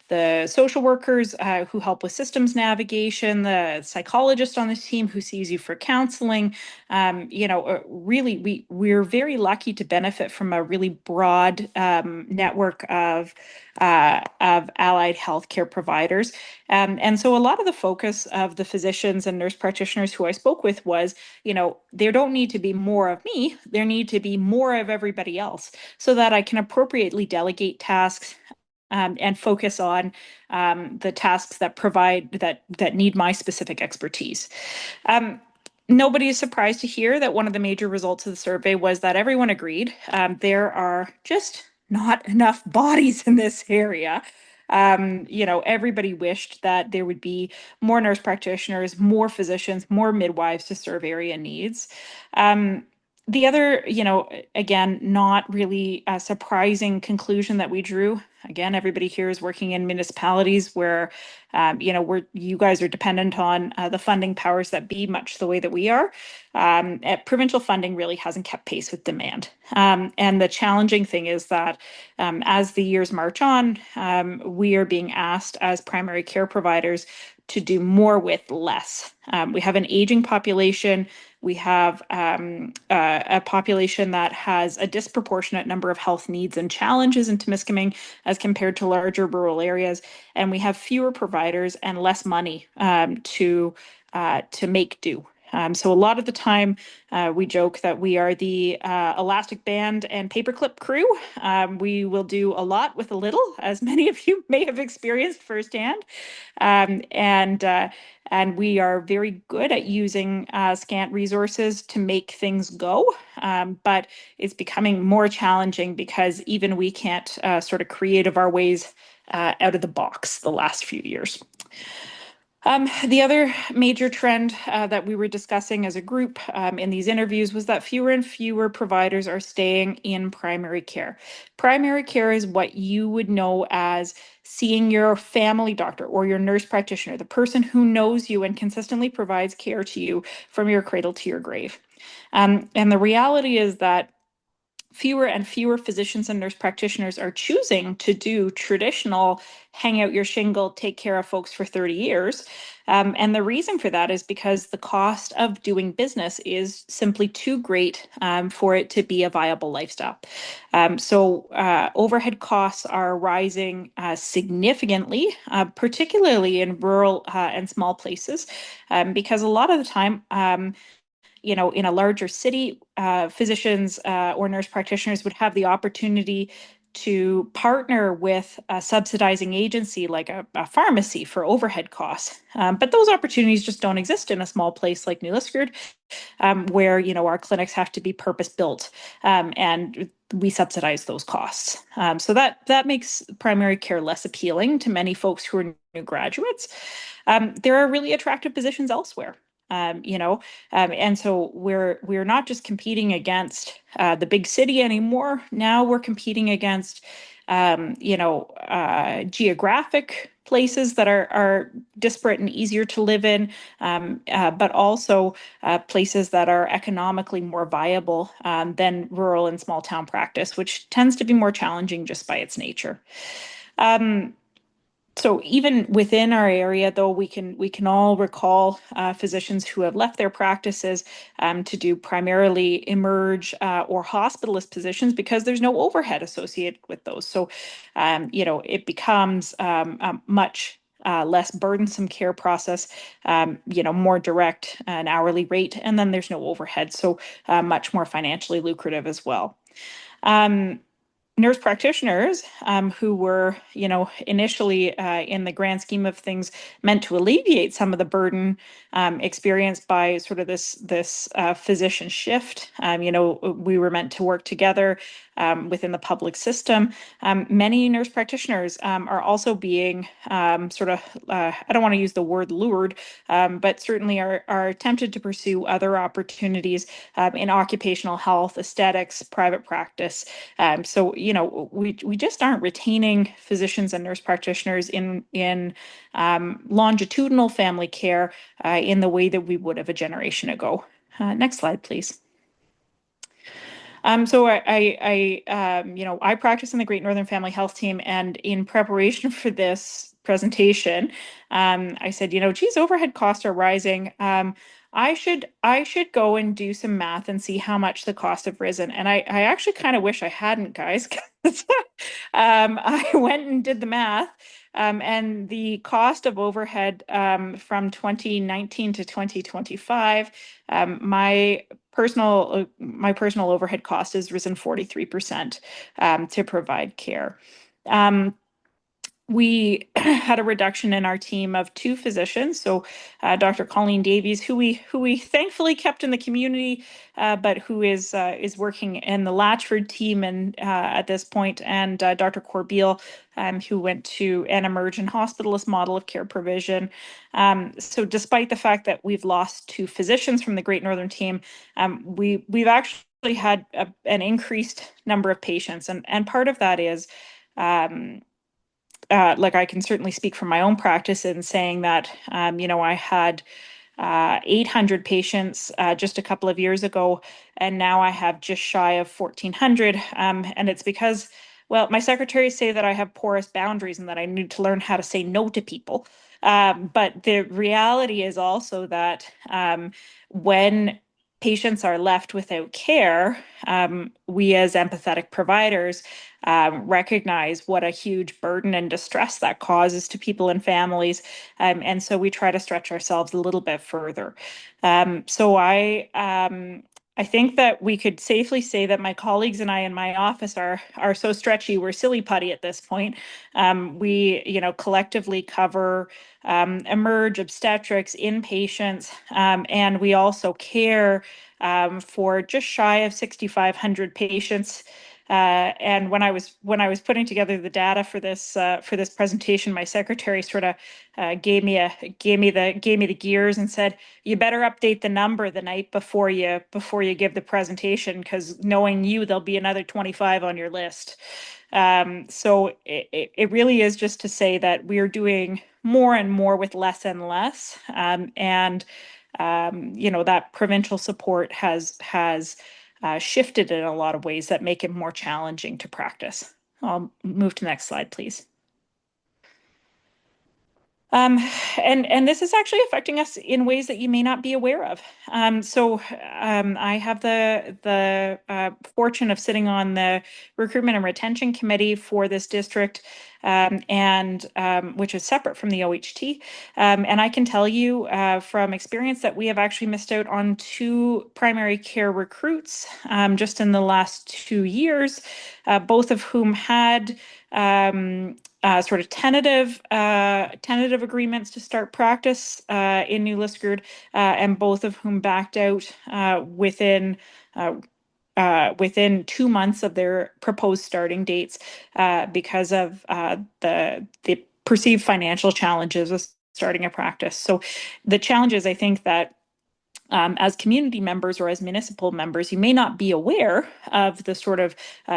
the social workers who help with systems navigation, the psychologist on the team who sees you for counseling. Really, we're very lucky to benefit from a really broad network of allied healthcare providers. And so a lot of the focus of the physicians and nurse practitioners who I spoke with was, there don't need to be more of me, there need to be more of everybody else so that I can appropriately delegate tasks and focus on the tasks that need my specific expertise. Nobody is surprised to hear that one of the major results of the survey was that everyone agreed there are just not enough bodies in this area. Everybody wished that there would be more nurse practitioners, more physicians, more midwives to serve area needs. The other, again, not really a surprising conclusion that we drew. Again, everybody here is working in municipalities where, you guys are dependent on the funding powers that be, much the way that we are. Provincial funding really hasn't kept pace with demand. And the challenging thing is that as the years march on, we are being asked as primary care providers to do more with less. We have an aging population. We have a population that has a disproportionate number of health needs and challenges in Timiskaming as compared to larger rural areas. And we have fewer providers and less money to make do. So a lot of the time, we joke that we are the elastic band and paperclip crew. We will do a lot with a little, as many of you may have experienced firsthand. And we are very good at using scant resources to make things go. But it's becoming more challenging because even we can't sort of creative our ways out of the box the last few years. The other major trend that we were discussing as a group in these interviews was that fewer and fewer providers are staying in primary care. Primary care is what you would know as seeing your family doctor or your nurse practitioner, the person who knows you and consistently provides care to you from your cradle to your grave. And the reality is that fewer and fewer physicians and nurse practitioners are choosing to do traditional hang out your shingle, take care of folks for 30 years. And the reason for that is because the cost of doing business is simply too great for it to be a viable lifestyle. So overhead costs are rising significantly, particularly in rural and small places, because a lot of the time, in a larger city, physicians or nurse practitioners would have the opportunity to partner with a subsidizing agency like a pharmacy for overhead costs. But those opportunities just don't exist in a small place like New Liskeard, where our clinics have to be purpose-built and we subsidize those costs. So that makes primary care less appealing to many folks who are new graduates. There are really attractive positions elsewhere. And so we're not just competing against the big city anymore. Now we're competing against geographic places that are disparate and easier to live in, but also places that are economically more viable than rural and small town practice, which tends to be more challenging just by its nature. So even within our area, though, we can all recall physicians who have left their practices to do primarily emerge or hospitalist positions because there's no overhead associated with those. So, it becomes a much less burdensome care process, more direct, an hourly rate, and then there's no overhead. So much more financially lucrative as well. Nurse practitioners who were, initially in the grand scheme of things meant to alleviate some of the burden experienced by sort of this physician shift. We were meant to work together within the public system. Many nurse practitioners are also being sort of, I don't want to use the word lured, but certainly are tempted to pursue other opportunities in occupational health, aesthetics, private practice. So, we just aren't retaining physicians and nurse practitioners in longitudinal family care in the way that we would have a generation ago. Next slide, please. So I practice in the Great Northern Family Health Team, and in preparation for this presentation, I said, geez, overhead costs are rising. I should go and do some math and see how much the costs have risen. And I actually kind of wish I hadn't, guys, 'cause, I went and did the math. And the cost of overhead from 2019 to 2025, my personal overhead cost has risen 43% to provide care. We had a reduction in our team of 2 physicians. So Dr. Colleen Davies, who we thankfully kept in the community, but who is working in the Latchford team and at this point, and Dr. Corbeil, who went to an emergent hospitalist model of care provision. So despite the fact that we've lost 2 physicians from the Great Northern team, we've actually had an increased number of patients, and part of that is like I can certainly speak from my own practice in saying that, I had 800 patients just a couple of years ago, and now I have just shy of 1,400. And it's because, well, my secretaries say that I have porous boundaries and that I need to learn how to say no to people. But the reality is also that when patients are left without care, we as empathetic providers recognize what a huge burden and distress that causes to people and families. And so we try to stretch ourselves a little bit further. So I think that we could safely say that my colleagues and I in my office are so stretchy, we're silly putty at this point. We, collectively cover emerge, obstetrics, inpatients, and we also care for just shy of 6,500 patients. And when I was putting together the data for this presentation, my secretary sort of gave me the gears and said, "You better update the number the night before you give the presentation, because knowing you, there'll be another 25 on your list." So it really is just to say that we're doing more and more with less and less, and that provincial support has shifted in a lot of ways that make it more challenging to practice. I'll move to the next slide, please. And this is actually affecting us in ways that you may not be aware of. So I have the fortune of sitting on the recruitment and retention committee for this district, and which is separate from the OHT. And I can tell you from experience that we have actually missed out on 2 primary care recruits just in the last 2 years, both of whom had sort of tentative agreements to start practice in New Liskeard, and both of whom backed out within 2 months of their proposed starting dates because of the perceived financial challenges of starting a practice. So the challenges, I think, that as community members or as municipal members, you may not be aware of the sort of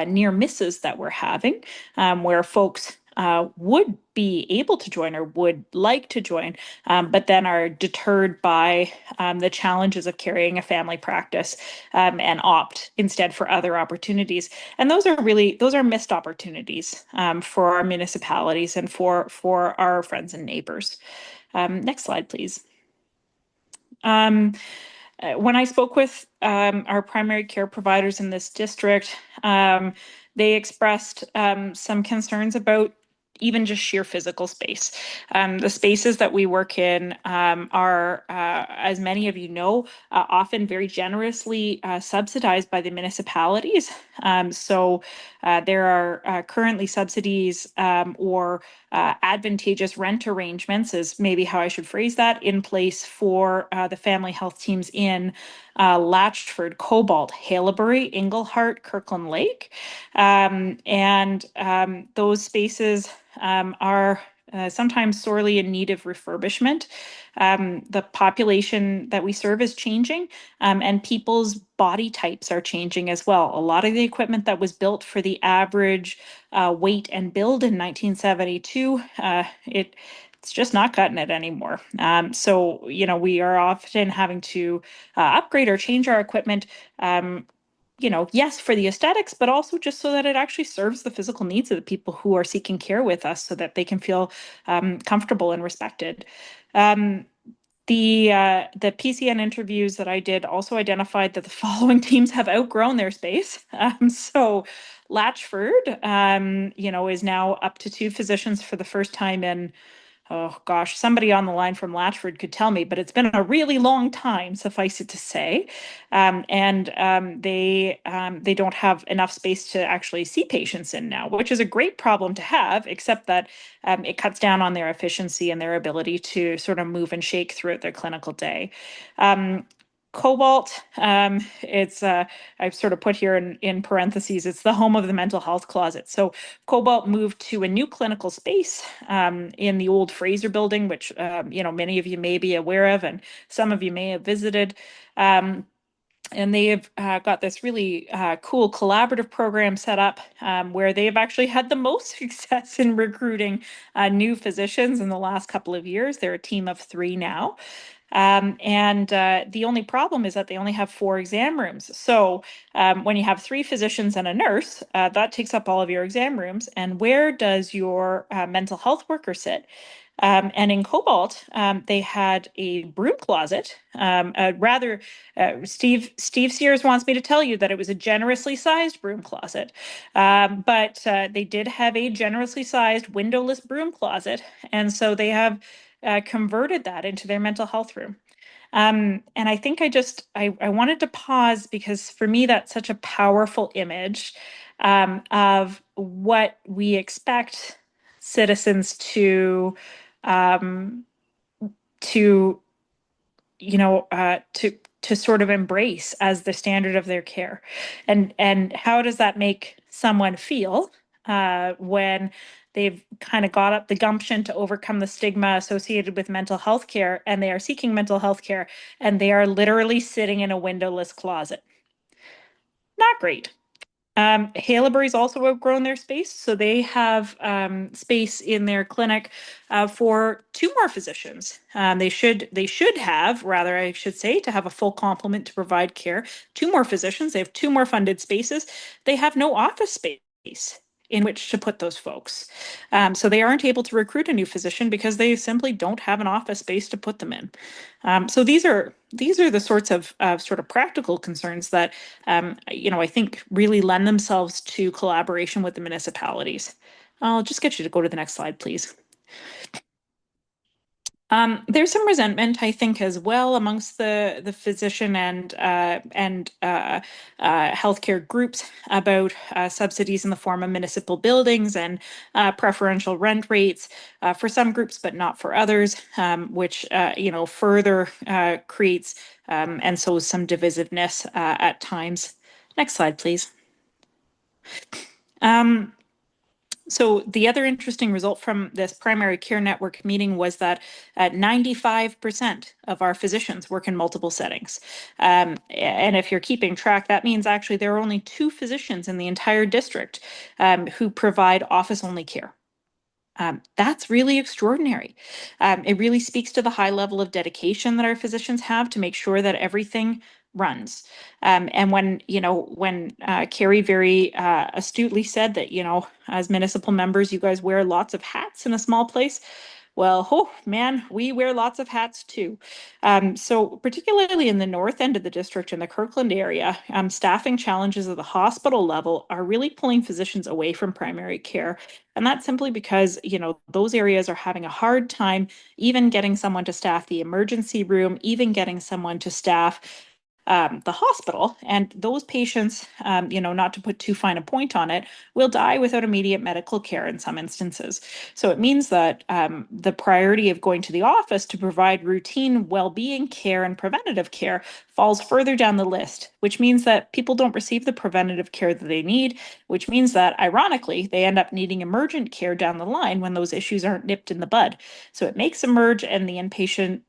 near misses that we're having, where folks would be able to join or would like to join, but then are deterred by the challenges of carrying a family practice, and opt instead for other opportunities. And those are missed opportunities for our municipalities and for our friends and neighbors. Next slide, please. When I spoke with our primary care providers in this district, they expressed some concerns about even just sheer physical space. The spaces that we work in are, as many of you know, often very generously subsidized by the municipalities. So there are currently subsidies or advantageous rent arrangements, is maybe how I should phrase that, in place for the family health teams in Latchford, Cobalt, Haileybury, Inglehart, Kirkland Lake. And those spaces are sometimes sorely in need of refurbishment. The population that we serve is changing, and people's body types are changing as well. A lot of the equipment that was built for the average weight and build in 1972, it's just not cutting it anymore. So, we are often having to upgrade or change our equipment, yes, for the aesthetics, but also just so that it actually serves the physical needs of the people who are seeking care with us so that they can feel comfortable and respected. The PCN interviews that I did also identified that the following teams have outgrown their space. So Latchford, is now up to 2 physicians for the first time in, oh gosh, somebody on the line from Latchford could tell me, but it's been a really long time, suffice it to say. They don't have enough space to actually see patients in now, which is a great problem to have, except that it cuts down on their efficiency and their ability to sort of move and shake throughout their clinical day. Cobalt, it's I've sort of put here in parentheses, it's the home of the mental health closet. So Cobalt moved to a new clinical space in the old Fraser building, which many of you may be aware of, and some of you may have visited. And they have got this really cool collaborative program set up where they've actually had the most success in recruiting new physicians in the last couple of years. They're a team of 3 now. And the only problem is that they only have 4 exam rooms. So when you have 3 physicians and a nurse, that takes up all of your exam rooms. And where does your mental health worker sit? And in Cobalt, they had a broom closet. Steve Sears wants me to tell you that it was a generously sized broom closet, but they did have a generously sized windowless broom closet, and so they have converted that into their mental health room. And I think I wanted to pause because for me, that's such a powerful image of what we expect citizens um, to to sort of embrace as the standard of their care, and how does that make someone feel when they've kind of got up the gumption to overcome the stigma associated with mental health care, and they are seeking mental health care, and they are literally sitting in a windowless closet? Not great. Haileybury's also outgrown their space, so they have space in their clinic for 2 more physicians. They should have, rather, I should say, to have a full complement to provide care. 2 more physicians. They have 2 more funded spaces. They have no office space in which to put those folks. So they aren't able to recruit a new physician because they simply don't have an office space to put them in. So these are the sorts of sort of practical concerns that I think really lend themselves to collaboration with the municipalities. I'll just get you to go to the next slide, please. There's some resentment, I think, as well amongst the physician and healthcare groups about subsidies in the form of municipal buildings and preferential rent rates for some groups, but not for others, which further creates and sows some divisiveness at times. Next slide, please. So the other interesting result from this primary care network meeting was that 95% of our physicians work in multiple settings. And if you're keeping track, that means actually there are only 2 physicians in the entire district who provide office-only care. That's really extraordinary. It really speaks to the high level of dedication that our physicians have to make sure that everything runs. And when Carrie very astutely said that, as municipal members, you guys wear lots of hats in a small place. Well, oh man, we wear lots of hats too. So particularly in the north end of the district in the Kirkland area, staffing challenges at the hospital level are really pulling physicians away from primary care. And that's simply because, those areas are having a hard time even getting someone to staff the emergency room, even getting someone to staff the hospital. And those patients, not to put too fine a point on it, will die without immediate medical care in some instances. So it means that the priority of going to the office to provide routine well-being care and preventative care falls further down the list, which means that people don't receive the preventative care that they need, which means that, ironically, they end up needing emergent care down the line when those issues aren't nipped in the bud. So it makes emerge and the inpatient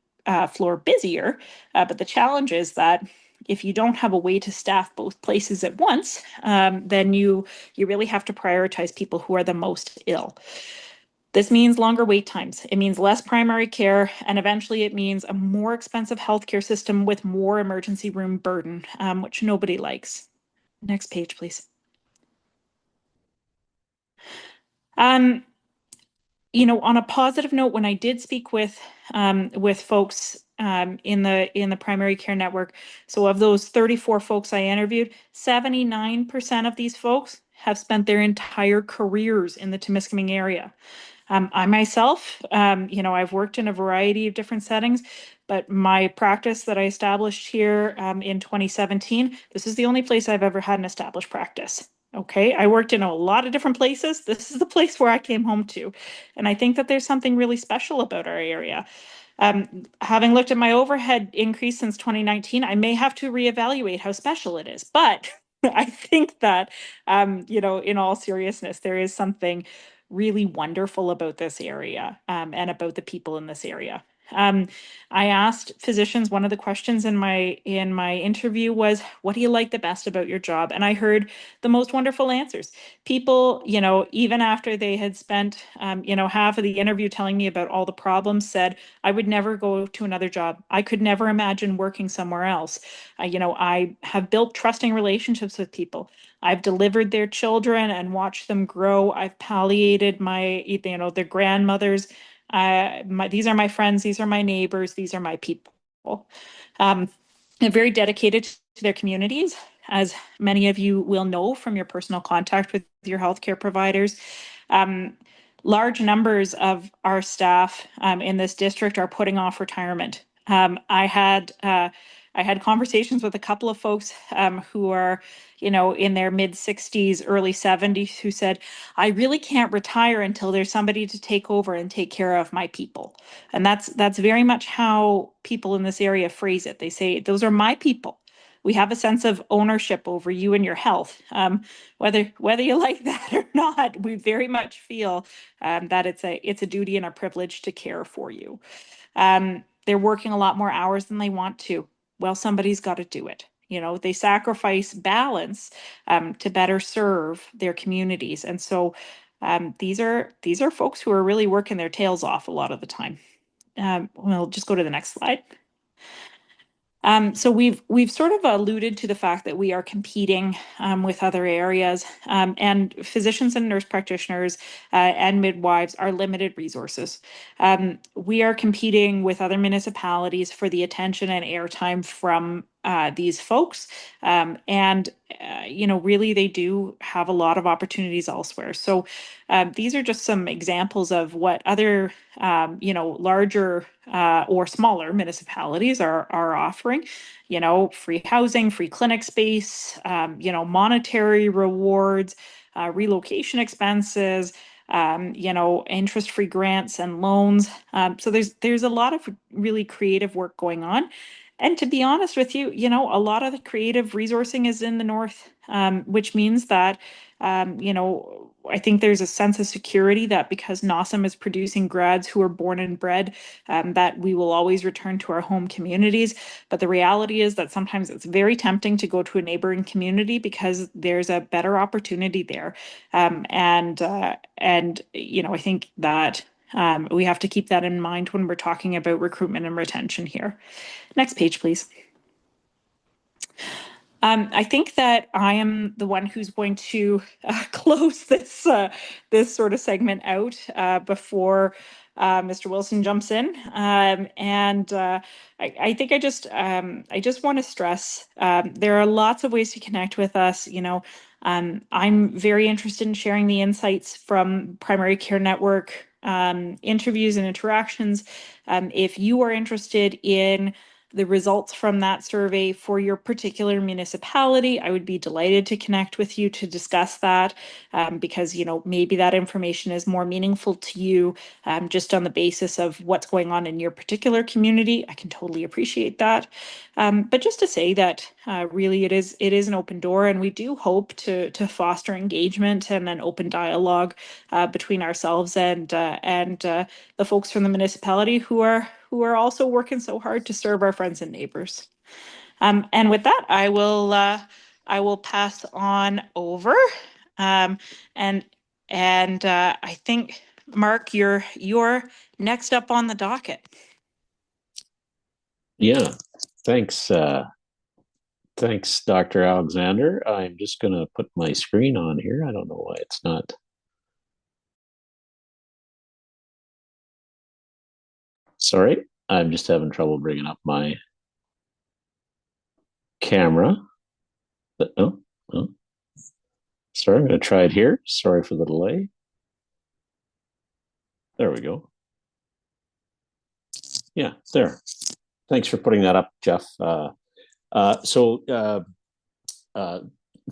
floor busier, but the challenge is that if you don't have a way to staff both places at once, then you really have to prioritize people who are the most ill. This means longer wait times. It means less primary care, and eventually it means a more expensive healthcare system with more emergency room burden, which nobody likes. Next page, please. On a positive note, when I did speak with folks in the primary care network, so of those 34 folks I interviewed, 79% of these folks have spent their entire careers in the Timiskaming area. I myself, I've worked in a variety of different settings, but my practice that I established here in 2017, this is the only place I've ever had an established practice. Okay, I worked in a lot of different places. This is the place where I came home to. And I think that there's something really special about our area. Having looked at my overhead increase since 2019, I may have to reevaluate how special it is. But I think that, in all seriousness, there is something really wonderful about this area and about the people in this area. I asked physicians, one of the questions in my interview was, what do you like the best about your job? And I heard the most wonderful answers. People, even after they had spent, half of the interview telling me about all the problems, said, I would never go to another job. I could never imagine working somewhere else. I have built trusting relationships with people. I've delivered their children and watched them grow. I've palliated their grandmothers. These are my friends. These are my neighbors. These are my people. They're very dedicated to their communities, as many of you will know from your personal contact with your healthcare providers. Large numbers of our staff in this district are putting off retirement. I had conversations with a couple of folks who are, in their mid 60s, early 70s, who said, I really can't retire until there's somebody to take over and take care of my people. And that's very much how people in this area phrase it. They say, those are my people. We have a sense of ownership over you and your health. Whether you like that or not, we very much feel that it's a duty and a privilege to care for you. They're working a lot more hours than they want to. Well, somebody's got to do it. They sacrifice balance to better serve their communities. And so these are folks who are really working their tails off a lot of the time. We'll just go to the next slide. So we've sort of alluded to the fact that we are competing with other areas, and physicians and nurse practitioners and midwives are limited resources. We are competing with other municipalities for the attention and airtime from these folks, and really they do have a lot of opportunities elsewhere. So these are just some examples of what other larger or smaller municipalities are offering. Free housing, free clinic space, monetary rewards, relocation expenses, interest-free grants and loans. So there's a lot of really creative work going on. And to be honest with you, a lot of the creative resourcing is in the north, which means that, I think there's a sense of security that because NOSM is producing grads who are born and bred, that we will always return to our home communities. But the reality is that sometimes it's very tempting to go to a neighboring community because there's a better opportunity there. I think that we have to keep that in mind when we're talking about recruitment and retention here. Next page, please. I think that I am the one who's going to close this sort of segment out before Mr. Wilson jumps in. I think I just want to stress there are lots of ways to connect with us. I'm very interested in sharing the insights from Primary Care Network interviews and interactions. If you are interested in the results from that survey for your particular municipality, I would be delighted to connect with you to discuss that because, maybe that information is more meaningful to you just on the basis of what's going on in your particular community. I can totally appreciate that. But just to say that really it is an open door, and we do hope to foster engagement and an open dialogue between ourselves and the folks from the municipality who are also working so hard to serve our friends and neighbors. And with that, I will pass on over. And I think, Mark, you're next up on the docket. Yeah, thanks. Thanks, Dr. Alexander. I'm just going to put my screen on here. I don't know why it's not. Sorry, I'm just having trouble bringing up my camera. But, oh. Sorry, I'm going to try it here. Sorry for the delay. There we go. Yeah, there. Thanks for putting that up, Jeff.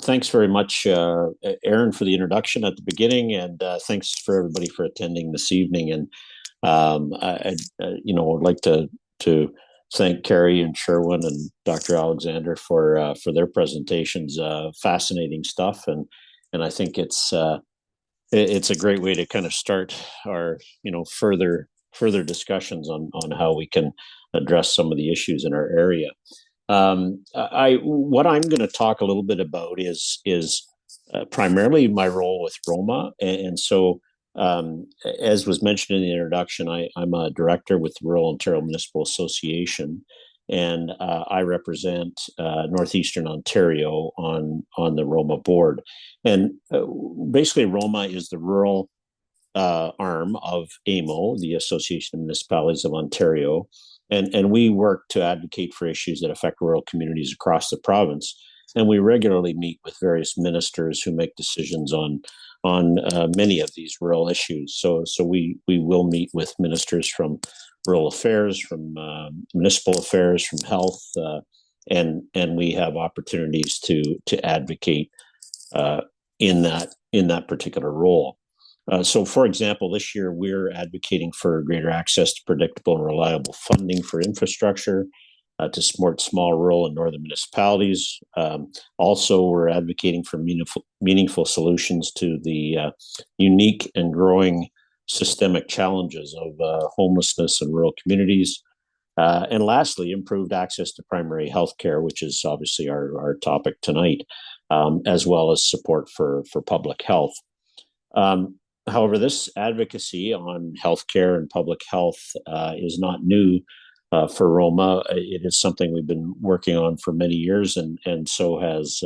Thanks very much, Aaron, for the introduction at the beginning, and thanks for everybody for attending this evening. And I would like to thank Carrie and Sherwin and Dr. Alexander for their presentations. Fascinating stuff, and I think it's a great way to kind of start our further discussions on how we can address some of the issues in our area. What I'm going to talk a little bit about is primarily my role with Roma, and so as was mentioned in the introduction, I'm a director with the Rural Ontario Municipal Association, and I represent Northeastern Ontario on the Roma board. And basically, Roma is the rural arm of AMO, the Association of Municipalities of Ontario. And we work to advocate for issues that affect rural communities across the province. And we regularly meet with various ministers who make decisions on many of these rural issues. So we will meet with ministers from rural affairs, from municipal affairs, from health, and we have opportunities to advocate in that particular role. So, for example, this year we're advocating for greater access to predictable and reliable funding for infrastructure to support small rural and northern municipalities. Also, we're advocating for meaningful solutions to the unique and growing systemic challenges of homelessness in rural communities. And lastly, improved access to primary health care, which is obviously our topic tonight, as well as support for public health. However, this advocacy on healthcare and public health is not new for Roma. It is something we've been working on for many years, and so has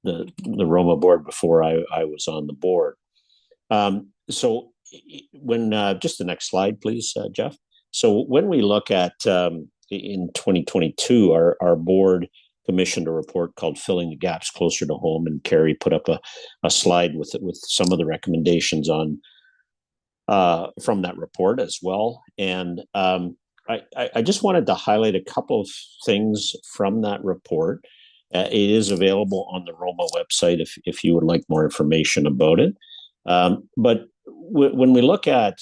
the Roma board before I was on the board. So when just the next slide, please, Jeff. So when we look at in 2022, our board commissioned a report called Filling the Gaps Closer to Home, and Carrie put up a slide with some of the recommendations on from that report as well. And I just wanted to highlight a couple of things from that report. It is available on the Roma website if you would like more information about it. But when we look at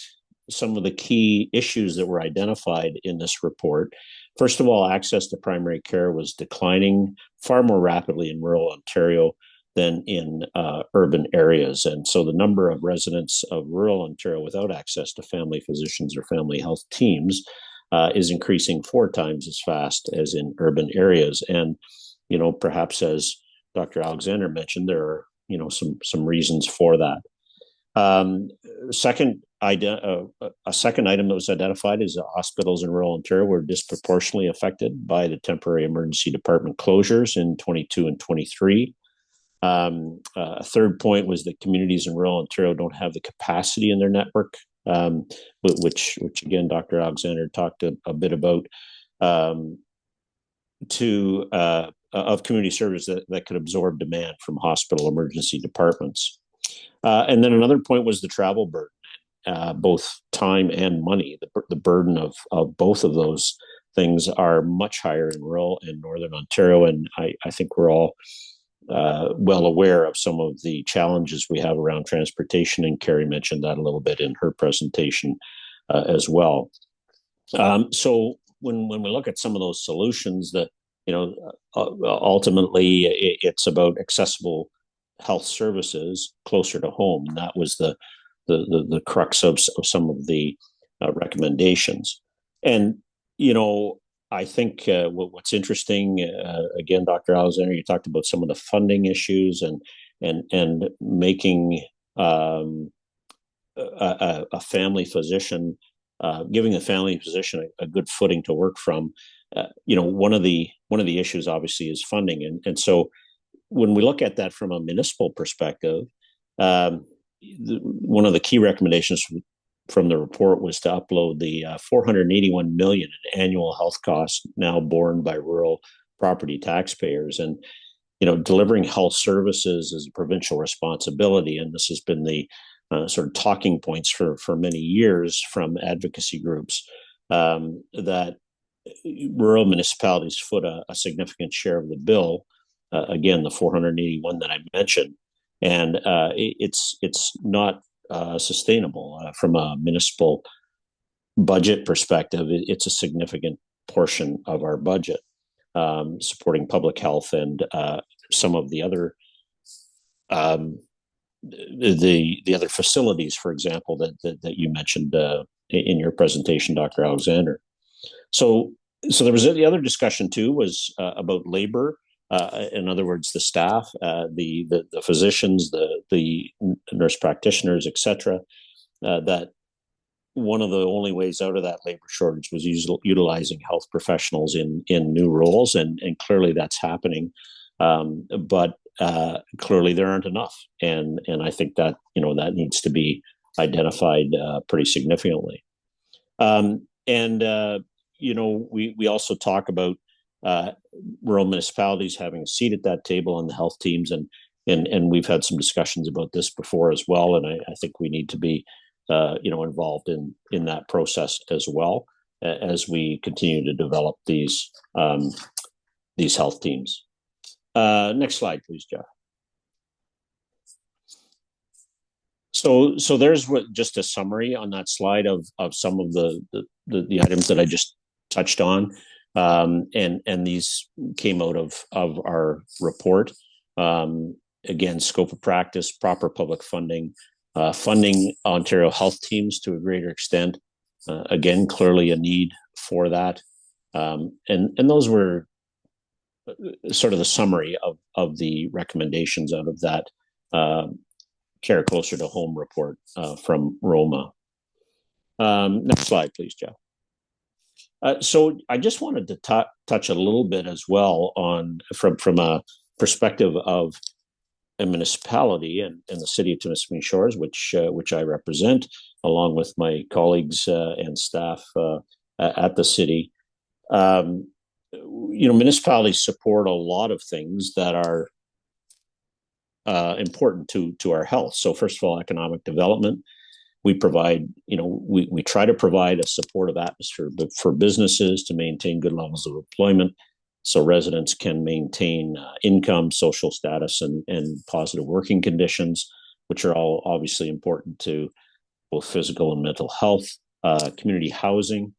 some of the key issues that were identified in this report, First of all, access to primary care was declining far more rapidly in rural Ontario than in urban areas. And so the number of residents of rural Ontario without access to family physicians or family health teams is increasing 4 times as fast as in urban areas. And, perhaps as Dr. Alexander mentioned, there are, some reasons for that. A second item that was identified is that hospitals in rural Ontario were disproportionately affected by the temporary emergency department closures in 22 and 23. A third point was that communities in rural Ontario don't have the capacity in their network, which again, Dr. Alexander talked a bit about, of community service that could absorb demand from hospital emergency departments. And then another point was the travel burden, both time and money. The burden of both of those things are much higher in rural and northern Ontario, and I think we're all well aware of some of the challenges we have around transportation, and Carrie mentioned that a little bit in her presentation as well. So when we look at some of those solutions, that ultimately it's about accessible health services closer to home, and that was the crux of some of the recommendations. And I think what's interesting, again, Dr. Alexander, you talked about some of the funding issues and making a family physician, giving a family physician a good footing to work from. One of the issues obviously is funding, and so when we look at that from a municipal perspective, one of the key recommendations from the report was to upload the 481 million in annual health costs now borne by rural property taxpayers. And delivering health services is a provincial responsibility, and this has been the sort of talking points for many years from advocacy groups, that rural municipalities foot a significant share of the bill. Again, the 481 that I mentioned, and it's not sustainable from a municipal budget perspective. It's a significant portion of our budget, supporting public health and some of the other the other facilities, for example, that you mentioned in your presentation, Dr. Alexander. So there was the other discussion too was about labor. In other words, the staff, the physicians, the nurse practitioners, etc. That one of the only ways out of that labor shortage was utilizing health professionals in new roles, and clearly that's happening. But clearly there aren't enough, and I think that that needs to be identified pretty significantly. We also talk about rural municipalities having a seat at that table on the health teams, and we've had some discussions about this before as well, and I think we need to be involved in that process as well as we continue to develop these health teams. Next slide, please, Jeff. So there's just a summary on that slide of some of the items that I just touched on. And these came out of our report. Again, scope of practice, proper public funding, funding Ontario health teams to a greater extent. Again, clearly a need for that. And those were sort of the summary of the recommendations out of that Care Closer to Home report from Roma. Next slide, please, Jeff. So I just wanted to touch a little bit as well on from a perspective of a municipality and the city of Timiskaming Shores, which I represent, along with my colleagues and staff at the city. Municipalities support a lot of things that are important to our health. So first of all, economic development. We provide, we try to provide a supportive atmosphere for businesses to maintain good levels of employment, so residents can maintain income, social status, and positive working conditions, which are all obviously important to both physical and mental health. Community housing.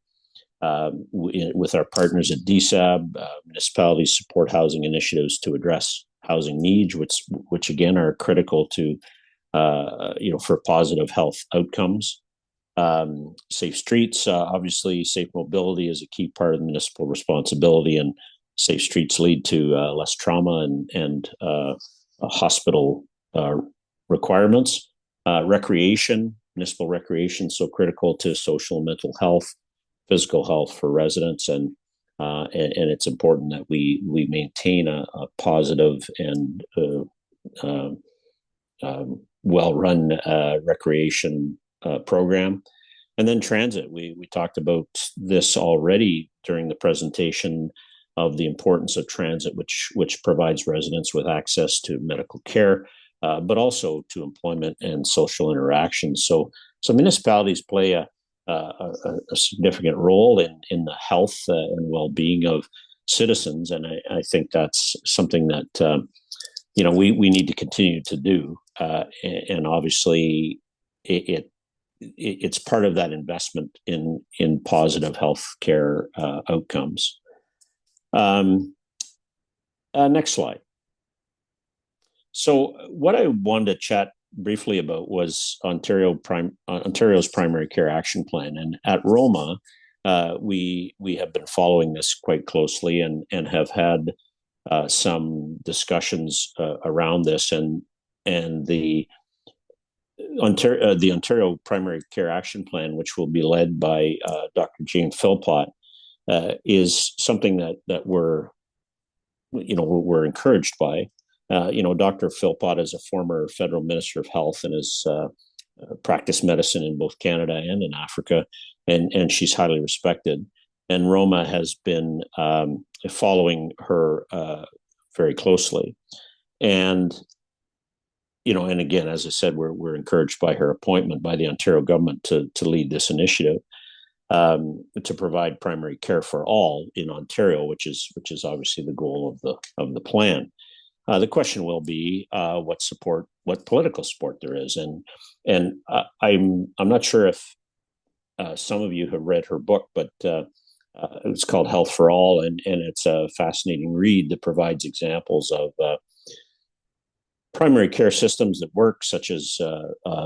with our partners at DSAB, municipalities support housing initiatives to address housing needs, which again are critical to for positive health outcomes. Safe streets, obviously, safe mobility is a key part of the municipal responsibility, and safe streets lead to less trauma and hospital requirements. Recreation, municipal recreation, so critical to social and mental health, physical health for residents, and it's important that we maintain a positive and well-run recreation program. And then transit, we talked about this already during the presentation of the importance of transit, which provides residents with access to medical care, but also to employment and social interactions. So municipalities play a significant role in the health and well-being of citizens, and I think that's something that we need to continue to do. And obviously, it's part of that investment in positive healthcare outcomes. Next slide. So what I wanted to chat briefly about was Ontario's primary care action plan, and at Roma, we have been following this quite closely and have had some discussions around this, and the Ontario Primary Care Action Plan, which will be led by Dr. Jane Philpott, is something that we're encouraged by. Dr. Philpott is a former federal minister of health and has practiced medicine in both Canada and in Africa, and she's highly respected. And Roma has been following her very closly, and again, as I said, we're encouraged by her appointment by the Ontario government to lead this initiative to provide primary care for all in Ontario, which is obviously the goal of the plan. The question will be what political support there is, and I'm not sure if some of you have read her book, but it's called Health for All, and it's a fascinating read that provides examples of primary care systems that work, such as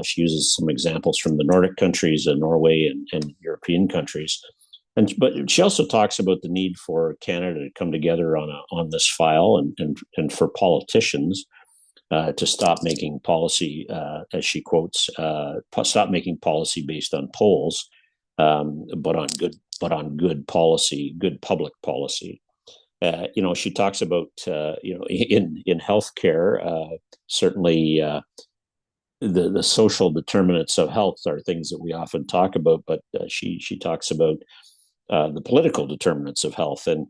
she uses some examples from the Nordic countries, Norway and European countries. But she also talks about the need for Canada to come together on this file and for politicians to stop making policy, as she quotes, stop making policy based on polls, but on good policy, good public policy. She talks about in healthcare, certainly the social determinants of health are things that we often talk about, but she talks about the political determinants of health, and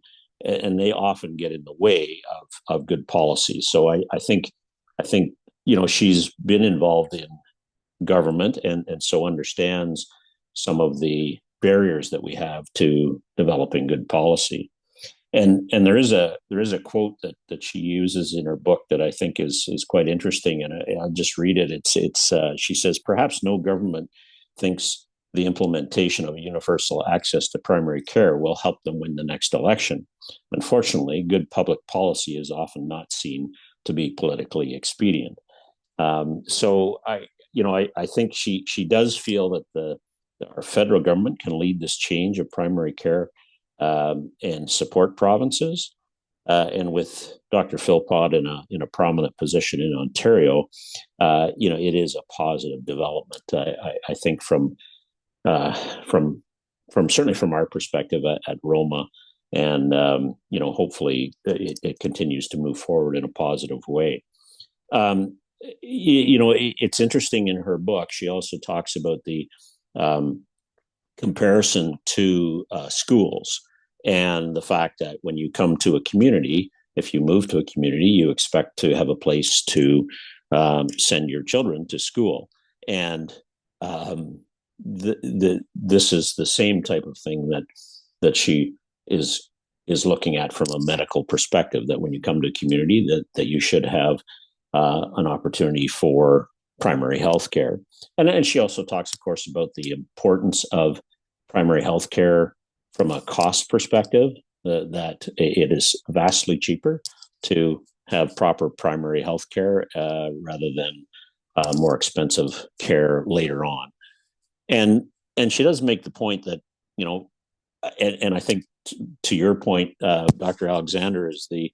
they often get in the way of good policy. So I think she's been involved in government and so understands some of the barriers that we have to developing good policy. And there is a quote that she uses in her book that I think is quite interesting, and I'll just read it. It's she says, "Perhaps no government thinks the implementation of universal access to primary care will help them win the next election. Unfortunately, good public policy is often not seen to be politically expedient." So I think she does feel that our federal government can lead this change of primary care and support provinces. And with Dr. Philpott in a prominent position in Ontario, it is a positive development. I think from certainly from our perspective at Roma, and hopefully it continues to move forward in a positive way. It's interesting in her book. She also talks about the comparison to schools, and the fact that when you come to a community, if you move to a community, you expect to have a place to send your children to school, and this is the same type of thing that she is looking at from a medical perspective. That when you come to a community, that you should have an opportunity for primary health care, and she also talks, of course, about the importance of primary health care from a cost perspective, that it is vastly cheaper to have proper primary health care rather than more expensive care later on. And she does make the point that, and I think to your point, Dr. Alexander, is the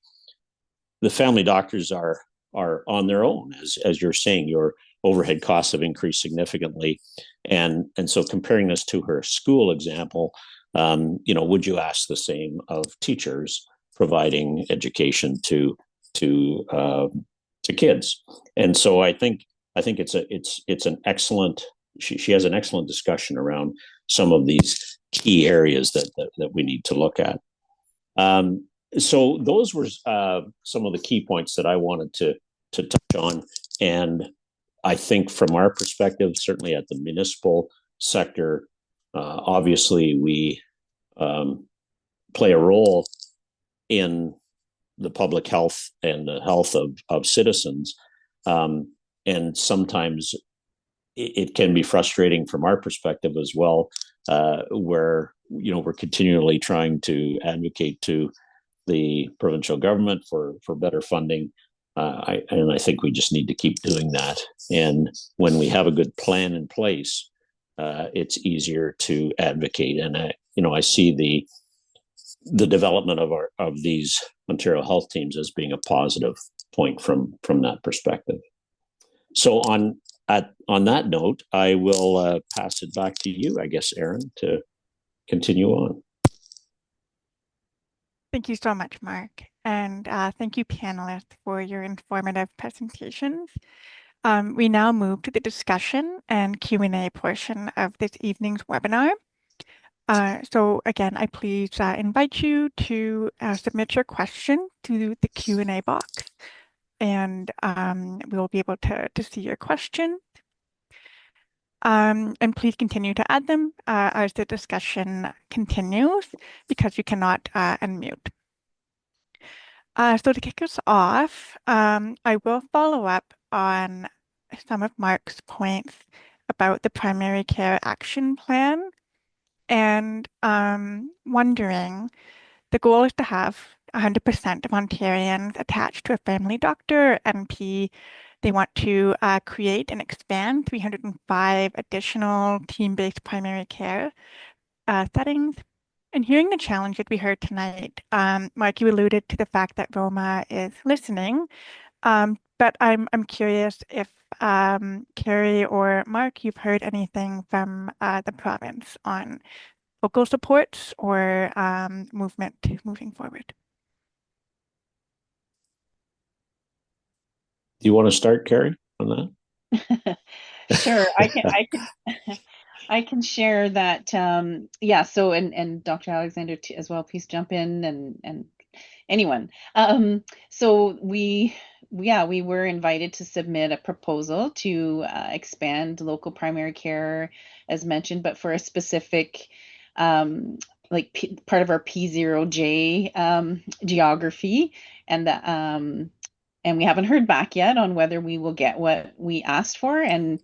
family doctors are on their own, as you're saying. Your overhead costs have increased significantly, and so comparing this to her school example, would you ask the same of teachers providing education to kids? And so I think it's an excellent. She has an excellent discussion around some of these key areas that we need to look at. So those were some of the key points that I wanted to touch on. And I think from our perspective, certainly at the municipal sector, obviously we play a role in the public health and the health of citizens. And sometimes it can be frustrating from our perspective as well, where we're continually trying to advocate to the provincial government for better funding. I think we just need to keep doing that. And when we have a good plan in place, it's easier to advocate. And I see the development of these Ontario health teams as being a positive point from that perspective. So on that note, I will pass it back to you, I guess, Erin, to continue on. Thank you so much, Mark. And thank you, panelists, for your informative presentations. We now move to the discussion and Q&A portion of this evening's webinar. So again, I please invite you to submit your question to the Q&A box, and we'll be able to see your question. And please continue to add them as the discussion continues, because you cannot unmute. So to kick us off, I will follow up on some of Mark's points about the primary care action plan, and wondering, the goal is to have 100% of Ontarians attached to a family doctor, NP. They want to create and expand 305 additional team-based primary care settings. And hearing the challenge that we heard tonight, Mark, you alluded to the fact that Roma is listening, but I'm curious if Carrie or Mark, you've heard anything from the province on local supports or movement moving forward. Do you want to start, Carrie, on that? Sure, I can share that. Yeah. So and Dr. Alexander as well. Please jump in and anyone. So we were invited to submit a proposal to expand local primary care, as mentioned, but for a specific part of our P0J geography, and we haven't heard back yet on whether we will get what we asked for. And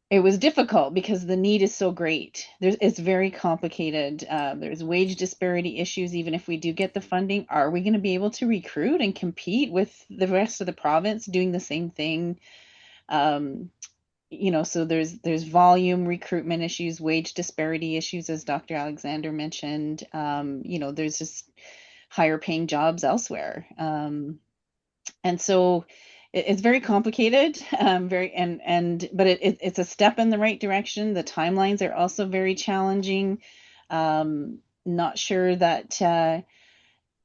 it was difficult because the need is so great. It's very complicated. There's wage disparity issues. Even if we do get the funding, are we going to be able to recruit and compete with the rest of the province doing the same thing? So there's volume, recruitment issues, wage disparity issues, as Dr. Alexander mentioned. There's just higher paying jobs elsewhere. And so it's very complicated, but it's a step in the right direction. The timelines are also very challenging. Not sure that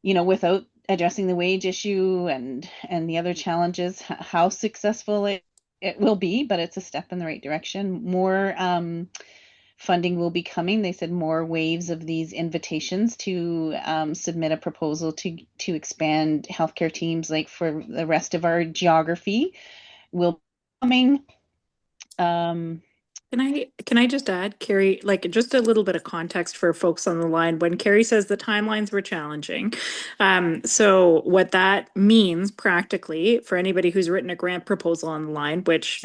without addressing the wage issue and the other challenges, how successful it will be, but it's a step in the right direction. More funding will be coming. They said more waves of these invitations to submit a proposal to expand healthcare teams, like for the rest of our geography, will be coming. Can I just add, Carrie, like just a little bit of context for folks on the line. When Carrie says the timelines were challenging, so what that means practically for anybody who's written a grant proposal on the line, which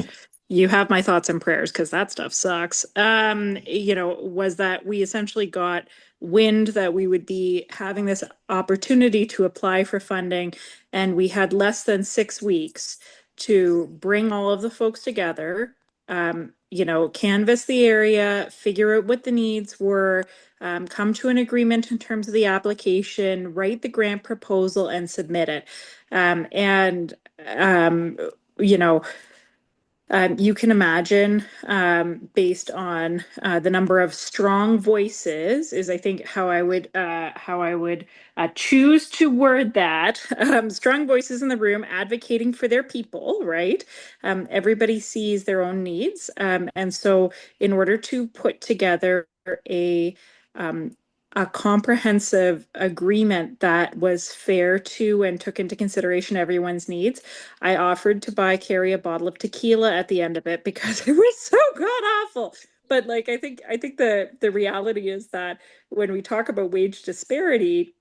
you have my thoughts and prayers because that stuff sucks. Was that we essentially got wind that we would be having this opportunity to apply for funding, and we had less than 6 weeks to bring all of the folks together, canvass the area, figure out what the needs were, come to an agreement in terms of the application, write the grant proposal, and submit it. And you know, you can imagine, based on the number of strong voices, is I think how I would choose to word that. Strong voices in the room advocating for their people, right? Everybody sees their own needs, and so in order to put together a um, a comprehensive agreement that was fair to and took into consideration everyone's needs, I offered to buy Carrie a bottle of tequila at the end of it because it was so god awful. But like I think the reality is that when we talk about wage disparity,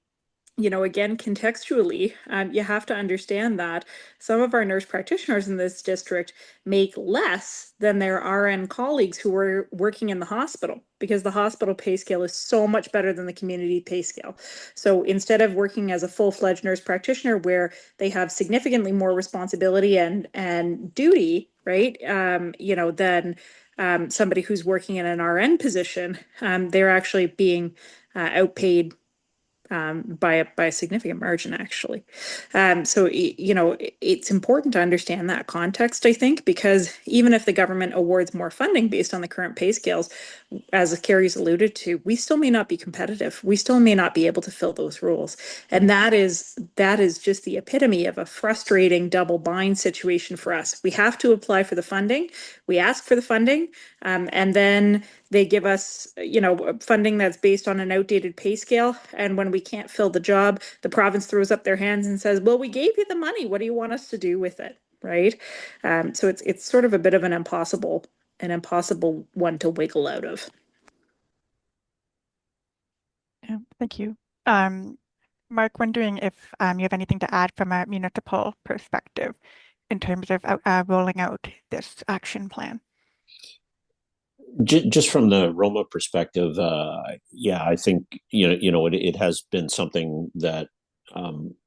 again, contextually, you have to understand that some of our nurse practitioners in this district make less than their RN colleagues who are working in the hospital because the hospital pay scale is so much better than the community pay scale. So instead of working as a full-fledged nurse practitioner where they have significantly more responsibility and duty, right? Than somebody who's working in an RN position, they're actually being outpaid by a significant margin, actually. So, it's important to understand that context, I think, because even if the government awards more funding based on the current pay scales, as Carrie's alluded to, we still may not be competitive. We still may not be able to fill those roles. And that is just the epitome of a frustrating double bind situation for us. We have to apply for the funding. We ask for the funding, and then they give us, funding that's based on an outdated pay scale. And when we can't fill the job, the province throws up their hands and says, well, we gave you the money. What do you want us to do with it? Right. So it's sort of a bit of an impossible one to wiggle out of. Yeah, thank you. Mark, wondering if you have anything to add from a municipal perspective in terms of rolling out this action plan. Just from the Roma perspective, yeah, I think it has been something that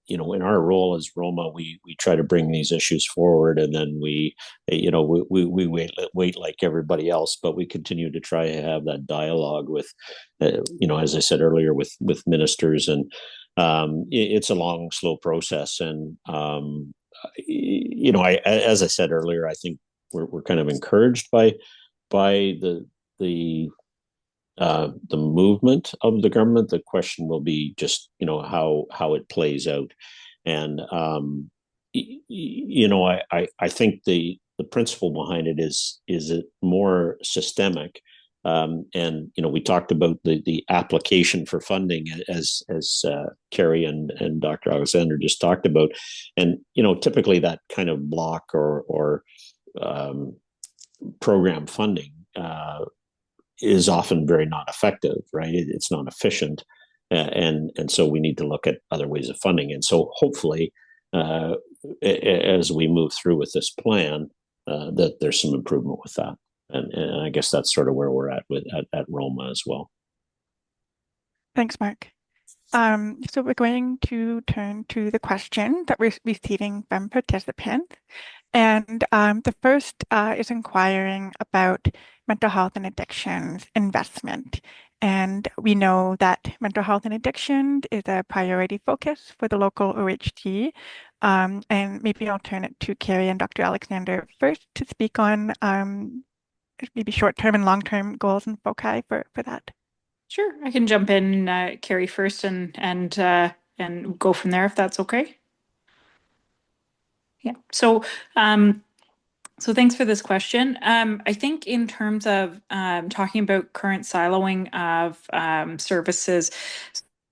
in our role as Roma, we try to bring these issues forward, and then we wait like everybody else, but we continue to try to have that dialogue with, as I said earlier, with ministers, and it's a long, slow process, and as I said earlier, I think we're kind of encouraged by the movement of the government. The question will be just how it plays out, and I think the principle behind it is it more systemic. And we talked about the application for funding as Carrie and Dr. Alexander just talked about, and typically that kind of block or program funding is often very not effective, right? It's not efficient, and so we need to look at other ways of funding. And so hopefully, as we move through with this plan, that there's some improvement with that. And I guess that's sort of where we're at at Roma as well. Thanks, Mark. So we're going to turn to the question that we're receiving from participants. And the first is inquiring about mental health and addictions investment. And we know that mental health and addiction is a priority focus for the local OHT. And maybe I'll turn it to Carrie and Dr. Alexander first to speak on maybe short-term and long-term goals and foci for that. Sure, I can jump in, Carrie, first, and go from there if that's okay. Yeah. So thanks for this question. I think in terms of talking about current siloing of services,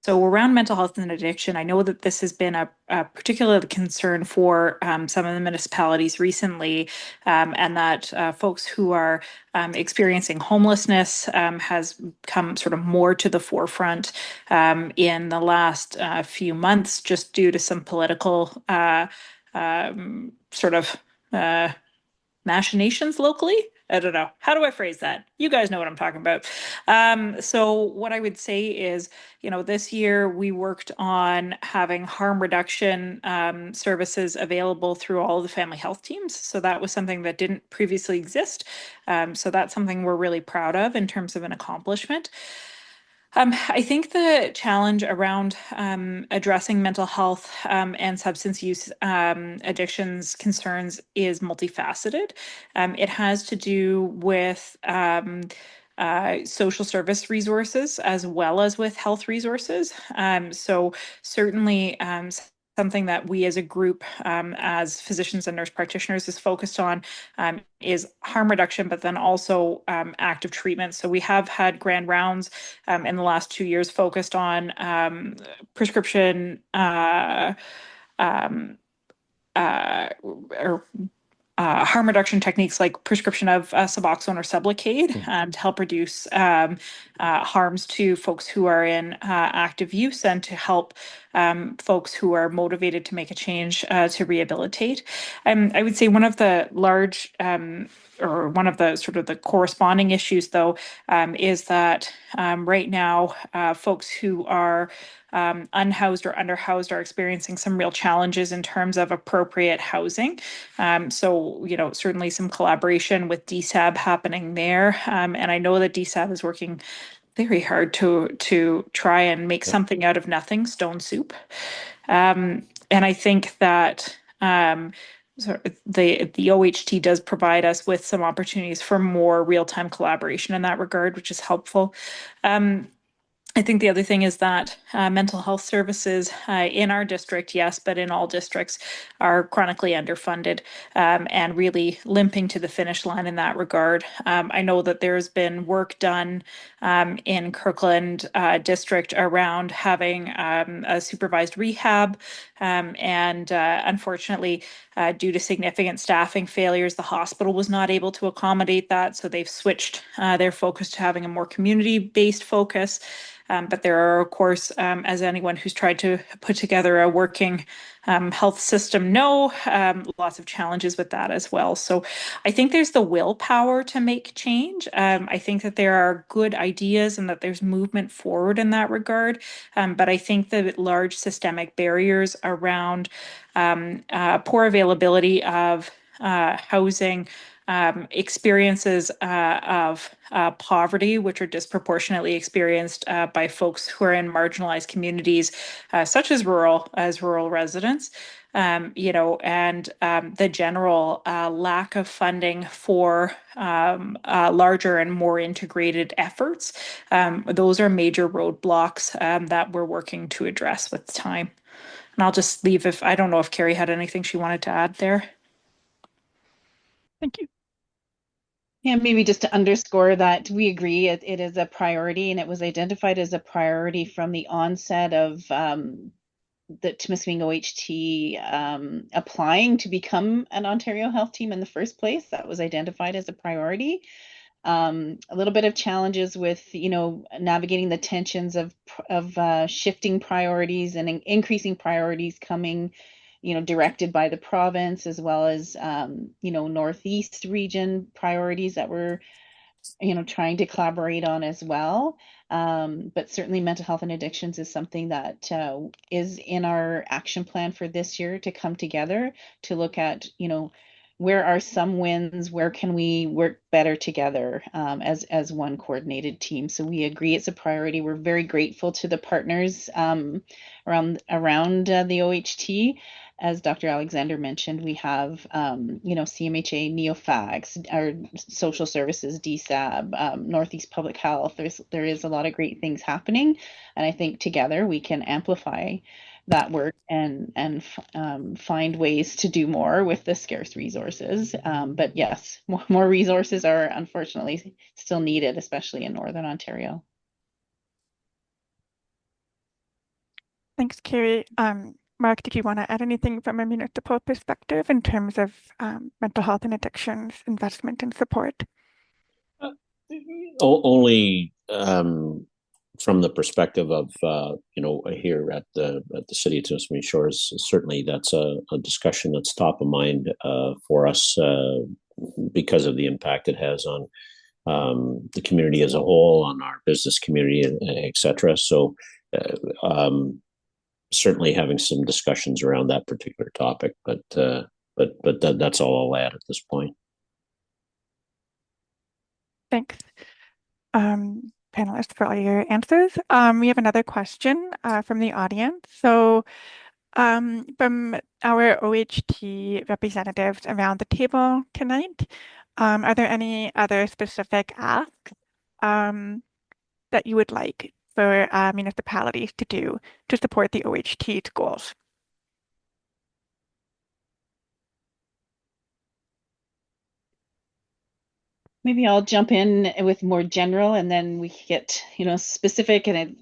so around mental health and addiction, I know that this has been a particular concern for some of the municipalities recently, and that folks who are experiencing homelessness has come sort of more to the forefront in the last few months, just due to some political sort of machinations locally. I don't know. How do I phrase that? You guys know what I'm talking about. So what I would say is, this year we worked on having harm reduction services available through all of the family health teams. So that was something that didn't previously exist. So that's something we're really proud of in terms of an accomplishment. I think the challenge around addressing mental health and substance use addictions concerns is multifaceted. It has to do with social service resources as well as with health resources. So certainly something that we as a group, as physicians and nurse practitioners, is focused on is harm reduction, but then also active treatment. So we have had grand rounds in the last 2 years focused on prescription or harm reduction techniques like prescription of Suboxone or Sublocade to help reduce harms to folks who are in active use and to help folks who are motivated to make a change to rehabilitate. I would say one of the large or one of the sort of the corresponding issues, though, is that right now folks who are unhoused or underhoused are experiencing some real challenges in terms of appropriate housing. So, certainly some collaboration with DSAB happening there. And I know that DSAB is working very hard to try and make something out of nothing, stone soup. And I think that so the OHT does provide us with some opportunities for more real-time collaboration in that regard, which is helpful. I think the other thing is that mental health services in our district, yes, but in all districts, are chronically underfunded and really limping to the finish line in that regard. I know that there's been work done in Kirkland district around having a supervised rehab, and unfortunately, due to significant staffing failures, the hospital was not able to accommodate that. So they've switched their focus to having a more community-based focus. But there are, of course, as anyone who's tried to put together a working health system know, lots of challenges with that as well. So I think there's the willpower to make change. I think that there are good ideas and that there's movement forward in that regard. But I think the large systemic barriers around poor availability of housing, experiences of poverty, which are disproportionately experienced by folks who are in marginalized communities, such as rural residents. And the general lack of funding for larger and more integrated efforts. Those are major roadblocks that we're working to address with time. And I'll just leave if I don't know if Carrie had anything she wanted to add there. Thank you. Yeah, maybe just to underscore that we agree it is a priority, and it was identified as a priority from the onset of the Timiskaming OHT applying to become an Ontario Health Team in the first place. That was identified as a priority. A little bit of challenges with, navigating the tensions of shifting priorities and increasing priorities coming, directed by the province, as well as, Northeast region priorities that we're, trying to collaborate on as well. But certainly mental health and addictions is something that is in our action plan for this year to come together to look at, where are some wins, where can we work better together as one coordinated team. So we agree it's a priority. We're very grateful to the partners around the OHT. As Dr. Alexander mentioned, we have, CMHA, NeoFax, our social services, DSAB, Northeast Public Health. There is a lot of great things happening, and I think together we can amplify that work and find ways to do more with the scarce resources. But yes, more resources are unfortunately still needed, especially in Northern Ontario. Thanks, Carrie. Mark, did you want to add anything from a municipal perspective in terms of mental health and addictions investment and support? Only from the perspective of here at the city of Timiskaming Shores, certainly that's a discussion that's top of mind for us because of the impact it has on the community as a whole, on our business community, et cetera. So certainly having some discussions around that particular topic, but that's all I'll add at this point. Thanks, panelists, for all your answers. We have another question from the audience. So from our OHT representatives around the table tonight, are there any other specific asks that you would like for municipalities to do to support the OHT's goals? Maybe I'll jump in with more general, and then we get specific. And I'd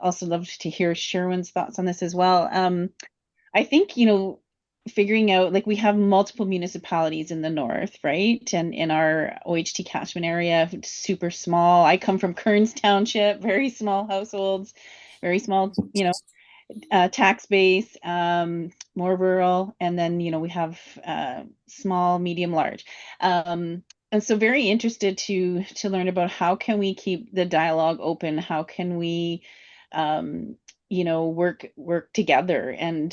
also love to hear Sherwin's thoughts on this as well. I think figuring out, like, we have multiple municipalities in the north, right? And in our OHT catchment area, super small. I come from Kearns Township, very small households, very small, tax base, more rural, and then we have small, medium, large. And so very interested to learn about how can we keep the dialogue open, how can we work together, and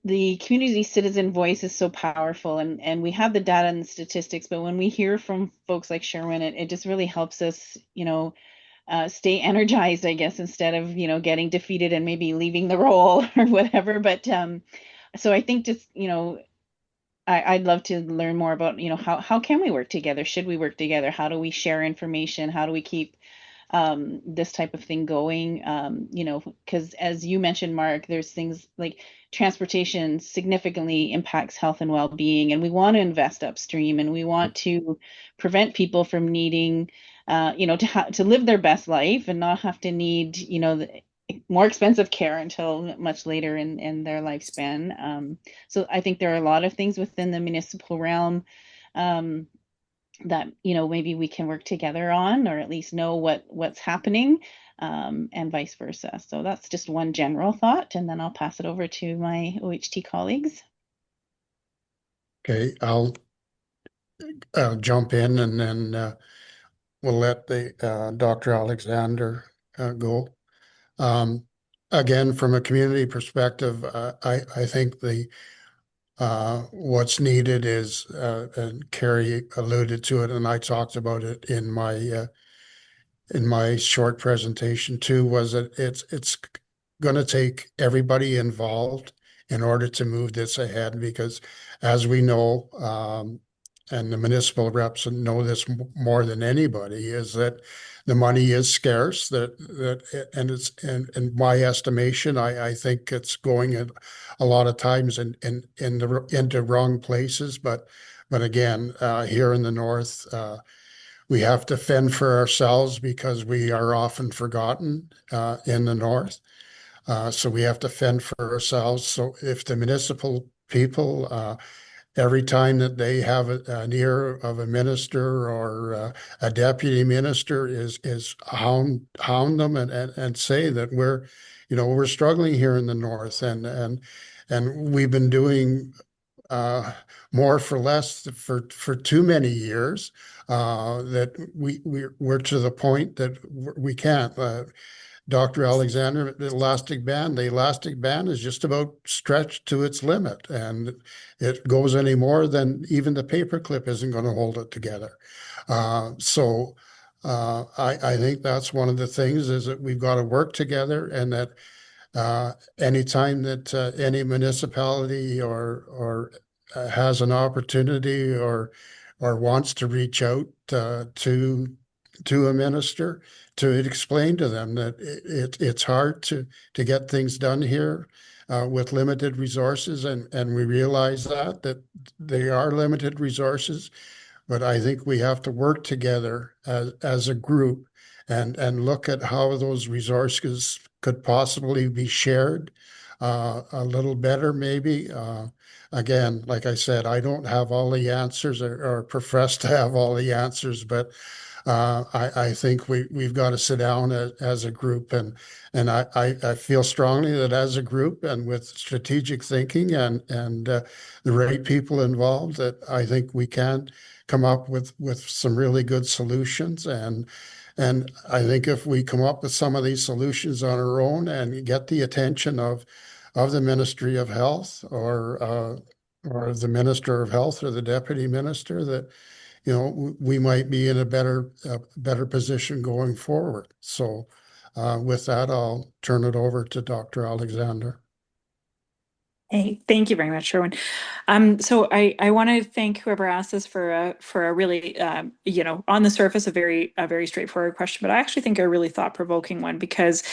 the community citizen voice is so powerful, and we have the data and the statistics, but when we hear from folks like Sherwin, it just really helps us stay energized, I guess, instead of getting defeated and maybe leaving the role or whatever. But so I think just I'd love to learn more about how can we work together? Should we work together? How do we share information? How do we keep this type of thing going? Because as you mentioned, Mark, there's things like transportation significantly impacts health and well-being, and we want to invest upstream, and we want to prevent people from needing to live their best life and not have to need more expensive care until much later in their lifespan. So I think there are a lot of things within the municipal realm that maybe we can work together on, or at least know what's happening, and vice versa. So that's just one general thought, and then I'll pass it over to my OHT colleagues. Okay, I'll jump in, and then we'll let the Dr. Alexander go. Again, from a community perspective, I think what's needed is, and Carrie alluded to it, and I talked about it in my short presentation too, was that it's going to take everybody involved in order to move this ahead, because as we know, and the municipal reps know this more than anybody, is that the money is scarce. And it's in my estimation, I think it's going a lot of times into wrong places. But again, here in the north, we have to fend for ourselves because we are often forgotten in the north. So we have to fend for ourselves. So if the municipal people, every time that they have an ear of a minister or a deputy minister, is hound them and say that we're struggling here in the north, and we've been doing more for less for too many years, that we're to the point that we can't. Dr. Alexander, the elastic band is just about stretched to its limit, and it goes any more than even the paperclip isn't going to hold it together. So I think that's one of the things, is that we've got to work together, and that anytime that any municipality or has an opportunity or wants to reach out to a minister, to explain to them that it's hard to get things done here with limited resources, and we realize that they are limited resources, but I think we have to work together as a group and look at how those resources could possibly be shared a little better, maybe. Again, like I said, I don't have all the answers or profess to have all the answers, but I think we've got to sit down as a group, and I feel strongly that as a group and with strategic thinking and the right people involved, that I think we can come up with some really good solutions. And I think if we come up with some of these solutions on our own and get the attention of the Ministry of Health or the Minister of Health or the Deputy Minister, that we might be in a better position going forward. So with that, I'll turn it over to Dr. Alexander. Hey, thank you very much, Sherwin. So I want to thank whoever asked this for a really on the surface a very straightforward question, but I actually think a really thought-provoking one, because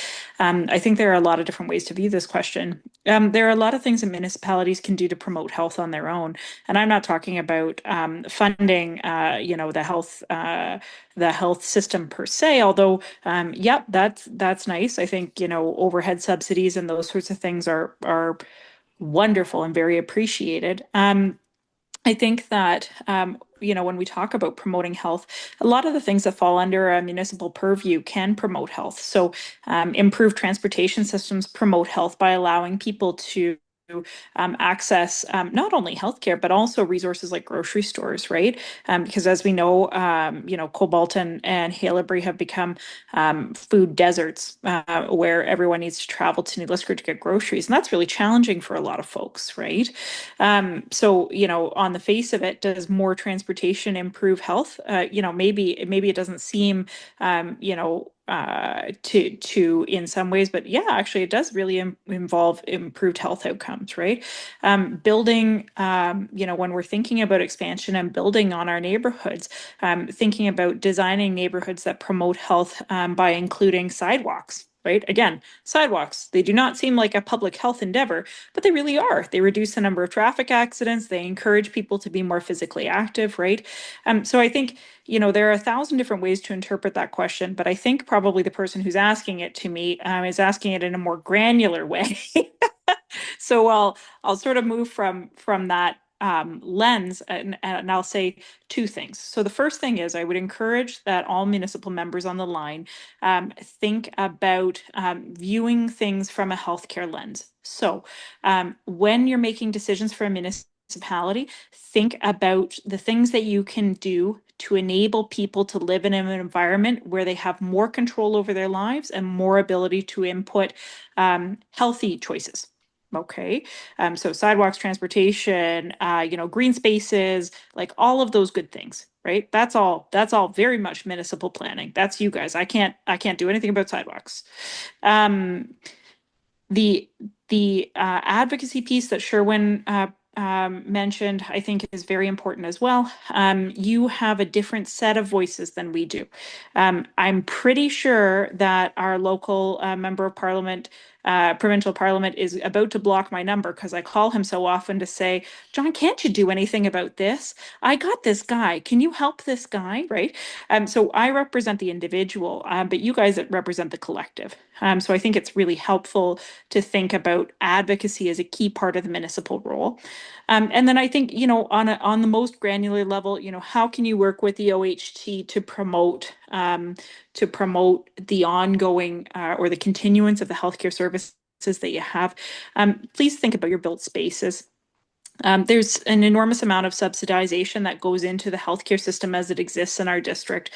I think there are a lot of different ways to view this question. There are a lot of things that municipalities can do to promote health on their own, and I'm not talking about funding the health system per se, although yep, that's nice. I think overhead subsidies and those sorts of things are wonderful and very appreciated. I think that when we talk about promoting health, a lot of the things that fall under a municipal purview can promote health. So improved transportation systems promote health by allowing people to access not only healthcare, but also resources like grocery stores, right? Because as we know, Cobalt and Haileybury have become food deserts where everyone needs to travel to New Liskeard to get groceries. And that's really challenging for a lot of folks, right? So, on the face of it, does more transportation improve health? Maybe it doesn't seem, to in some ways, but yeah, actually it does really involve improved health outcomes, right? Building, when we're thinking about expansion and building on our neighborhoods, thinking about designing neighborhoods that promote health by including sidewalks. Right? Again, sidewalks, they do not seem like a public health endeavor, but they really are. They reduce the number of traffic accidents. They encourage people to be more physically active, right? So I think, there are 1,000 different ways to interpret that question, but I think probably the person who's asking it to me is asking it in a more granular way. So I'll sort of move from that lens, and I'll say two things. So the first thing is I would encourage that all municipal members on the line think about viewing things from a healthcare lens. So when you're making decisions for a municipality, think about the things that you can do to enable people to live in an environment where they have more control over their lives and more ability to input healthy choices. Okay. So sidewalks, transportation, green spaces, like all of those good things, right? That's all very much municipal planning. That's you guys. I can't do anything about sidewalks. The advocacy piece that Sherwin mentioned, I think, is very important as well. You have a different set of voices than we do. I'm pretty sure that our local member of parliament, provincial parliament, is about to block my number because I call him so often to say, John, can't you do anything about this? I got this guy. Can you help this guy? Right? So I represent the individual, but you guys represent the collective. So I think it's really helpful to think about advocacy as a key part of the municipal role. And then I think, on the most granular level, how can you work with the OHT to promote the ongoing or the continuance of the healthcare services that you have? Please think about your built spaces. There's an enormous amount of subsidization that goes into the healthcare system as it exists in our district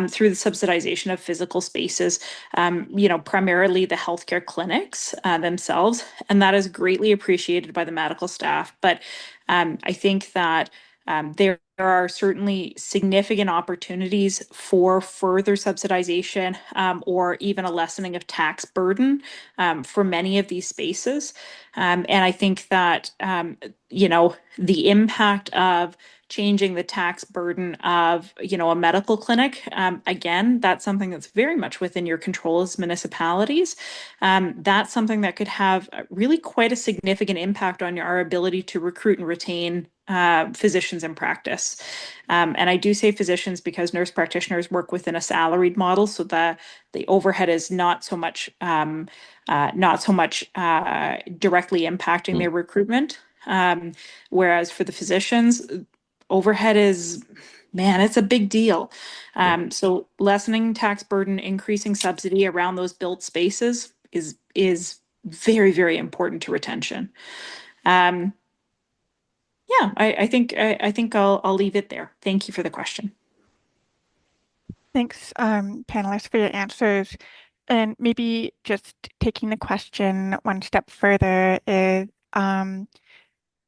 through the subsidization of physical spaces, primarily the healthcare clinics themselves, and that is greatly appreciated by the medical staff. But I think that there are certainly significant opportunities for further subsidization or even a lessening of tax burden for many of these spaces. And I think that, the impact of changing the tax burden of, a medical clinic, again, that's something that's very much within your control as municipalities. That's something that could have really quite a significant impact on our ability to recruit and retain physicians in practice. And I do say physicians because nurse practitioners work within a salaried model, so the overhead is not so much directly impacting their recruitment. Whereas for the physicians, overhead is man, it's a big deal. So lessening tax burden, increasing subsidy around those built spaces is very, very important to retention. Um, yeah, I think I'll leave it there. Thank you for the question. Thanks, panelists, for your answers. And maybe just taking the question one step further is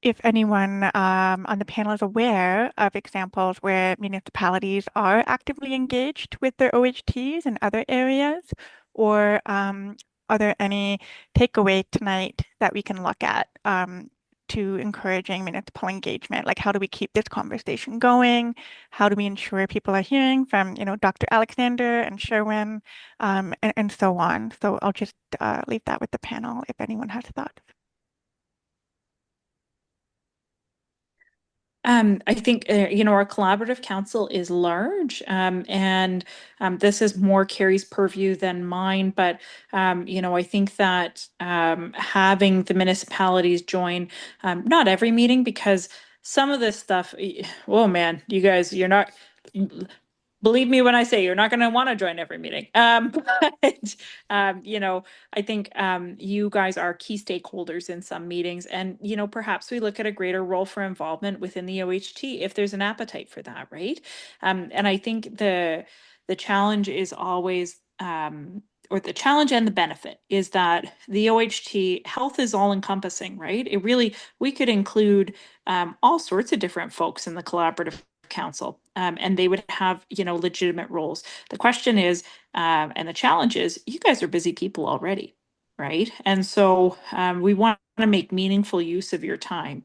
if anyone on the panel is aware of examples where municipalities are actively engaged with their OHTs in other areas, or are there any takeaway tonight that we can look at to encouraging municipal engagement? Like, how do we keep this conversation going? How do we ensure people are hearing from, Dr. Alexander and Sherwin, and so on? So I'll just leave that with the panel if anyone has thoughts. I think, our collaborative council is large, and this is more Carrie's purview than mine. But, I think that having the municipalities join, not every meeting, because some of this stuff, oh man, you guys, you're not. Believe me when I say you're not going to want to join every meeting. But, I think you guys are key stakeholders in some meetings, and perhaps we look at a greater role for involvement within the OHT if there's an appetite for that, right? And I think the challenge is always or the challenge and the benefit is that the OHT health is all encompassing, right? We could include all sorts of different folks in the collaborative council, and they would have legitimate roles. The question is, and the challenge is, you guys are busy people already, right? And so we want to make meaningful use of your time.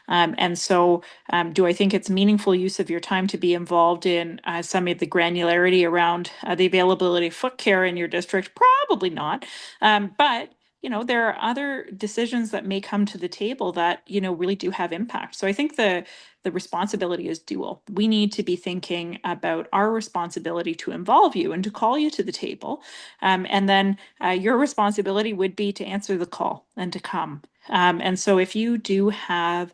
And so do I think it's meaningful use of your time to be involved in some of the granularity around the availability of foot care in your district? Probably not. But there are other decisions that may come to the table that really do have impact. So I think the responsibility is dual. We need to be thinking about our responsibility to involve you and to call you to the table. And then your responsibility would be to answer the call and to come. And so if you do have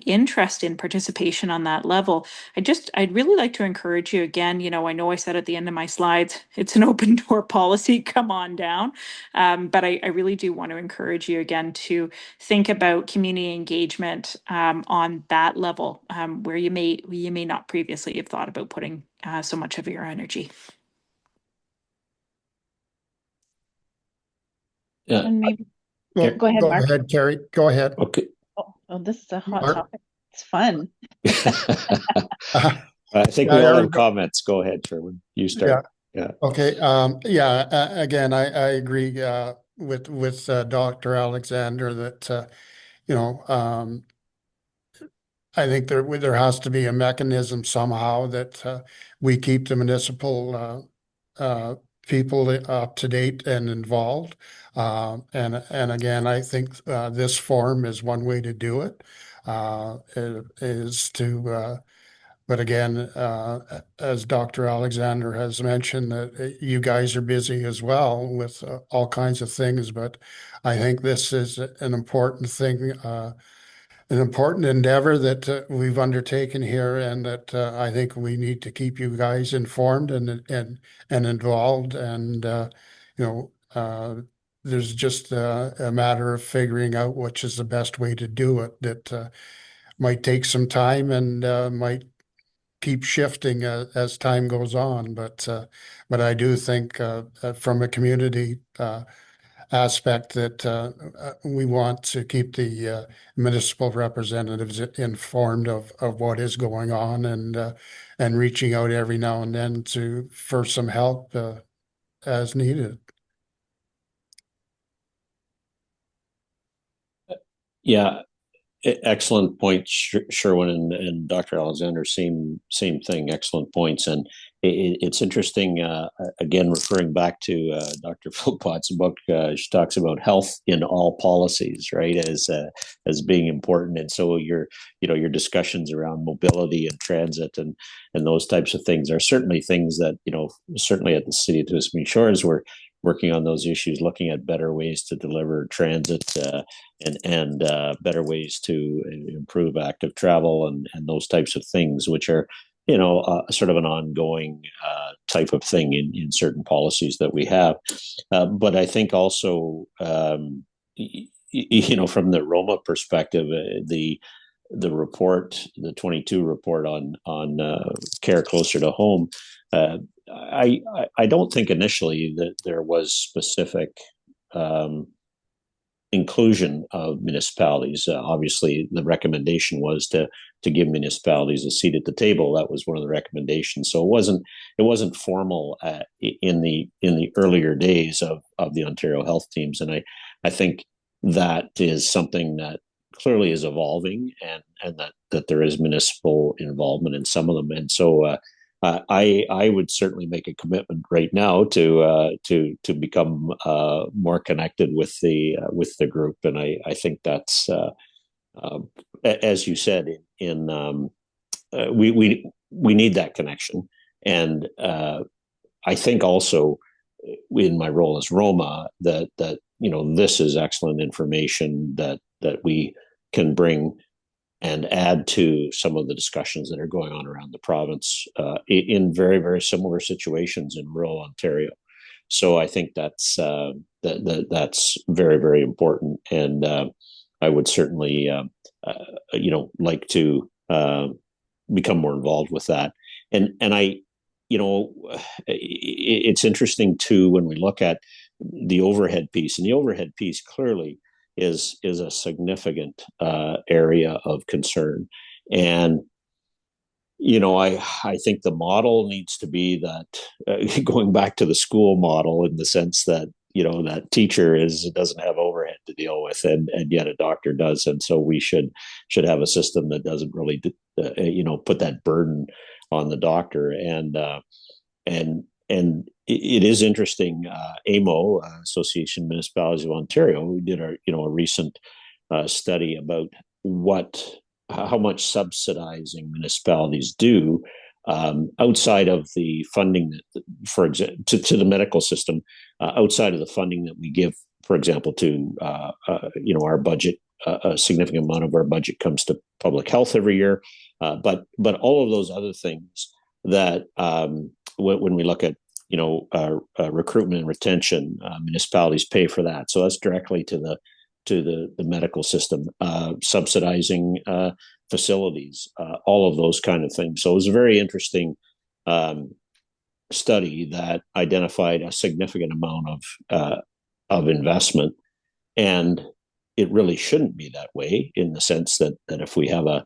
interest in participation on that level, I'd really like to encourage you again. I know I said at the end of my slides, it's an open door policy, come on down. But I really do want to encourage you again to think about community engagement on that level, where you may not previously have thought about putting so much of your energy. Yeah. And maybe Well, go ahead, Mark. Go ahead, Carrie. Go ahead. Okay. Oh, this is a hot Mark? topic. It's fun. I think we all have comments. Go ahead, Sherwin. You start. Yeah. Okay. Again, I agree with Dr. Alexander that I think there has to be a mechanism somehow that we keep the municipal people up to date and involved. And again, I think this forum is one way to do it. Is to But again, as Dr. Alexander has mentioned, that you guys are busy as well with all kinds of things. But I think this is an important thing, an important endeavor that we've undertaken here, and that I think we need to keep you guys informed and involved. And there's just a matter of figuring out which is the best way to do it. That might take some time and might keep shifting as time goes on. But I do think from a community aspect that we want to keep the municipal representatives informed of what is going on, and reaching out every now and then for some help as needed. Yeah. Excellent point, Sherwin and Dr. Alexander. Same thing. Excellent points, and it's interesting. Again, referring back to Dr. Philpott's book, she talks about health in all policies, right, as being important. And so your discussions around mobility and transit and those types of things are certainly things that certainly at the City of Timiskaming Shores we're working on those issues, looking at better ways to deliver transit and better ways to improve active travel and those types of things, which are sort of an ongoing type of thing in certain policies that we have. But I think also, from the Roma perspective, the report, the 22 report on care closer to home, I don't think initially that there was specific um, inclusion of municipalities. Obviously, the recommendation was to give municipalities a seat at the table. That was one of the recommendations. So it wasn't formal in the earlier days of the Ontario Health Teams, and I think that is something that clearly is evolving, and that there is municipal involvement in some of them, and so. I would certainly make a commitment right now to become more connected with the group, and I think that's uh, as you said we need that connection, and I think also in my role as Roma that this is excellent information that we can bring and add to some of the discussions that are going on around the province in very, very similar situations in rural Ontario. So I think that's very, very important, and I would certainly, like to become more involved with that. And it's interesting too when we look at the overhead piece, and the overhead piece clearly is a significant area of concern. And I think the model needs to be that going back to the school model, in the sense that that teacher doesn't have overhead to deal with, and yet a doctor does, and so we should have a system that doesn't really put that burden on the doctor. And it is interesting. AMO, Association of Municipalities of Ontario, we did a recent study about how much subsidizing municipalities do outside of the funding that, for example, to the medical system, outside of the funding that we give, for example, to our budget. A significant amount of our budget comes to public health every year, but all of those other things that when we look at recruitment and retention, municipalities pay for that. So that's directly to the medical system, subsidizing facilities, all of those kind of things. So it was a very interesting study that identified a significant amount of investment, and it really shouldn't be that way, in the sense that if we have a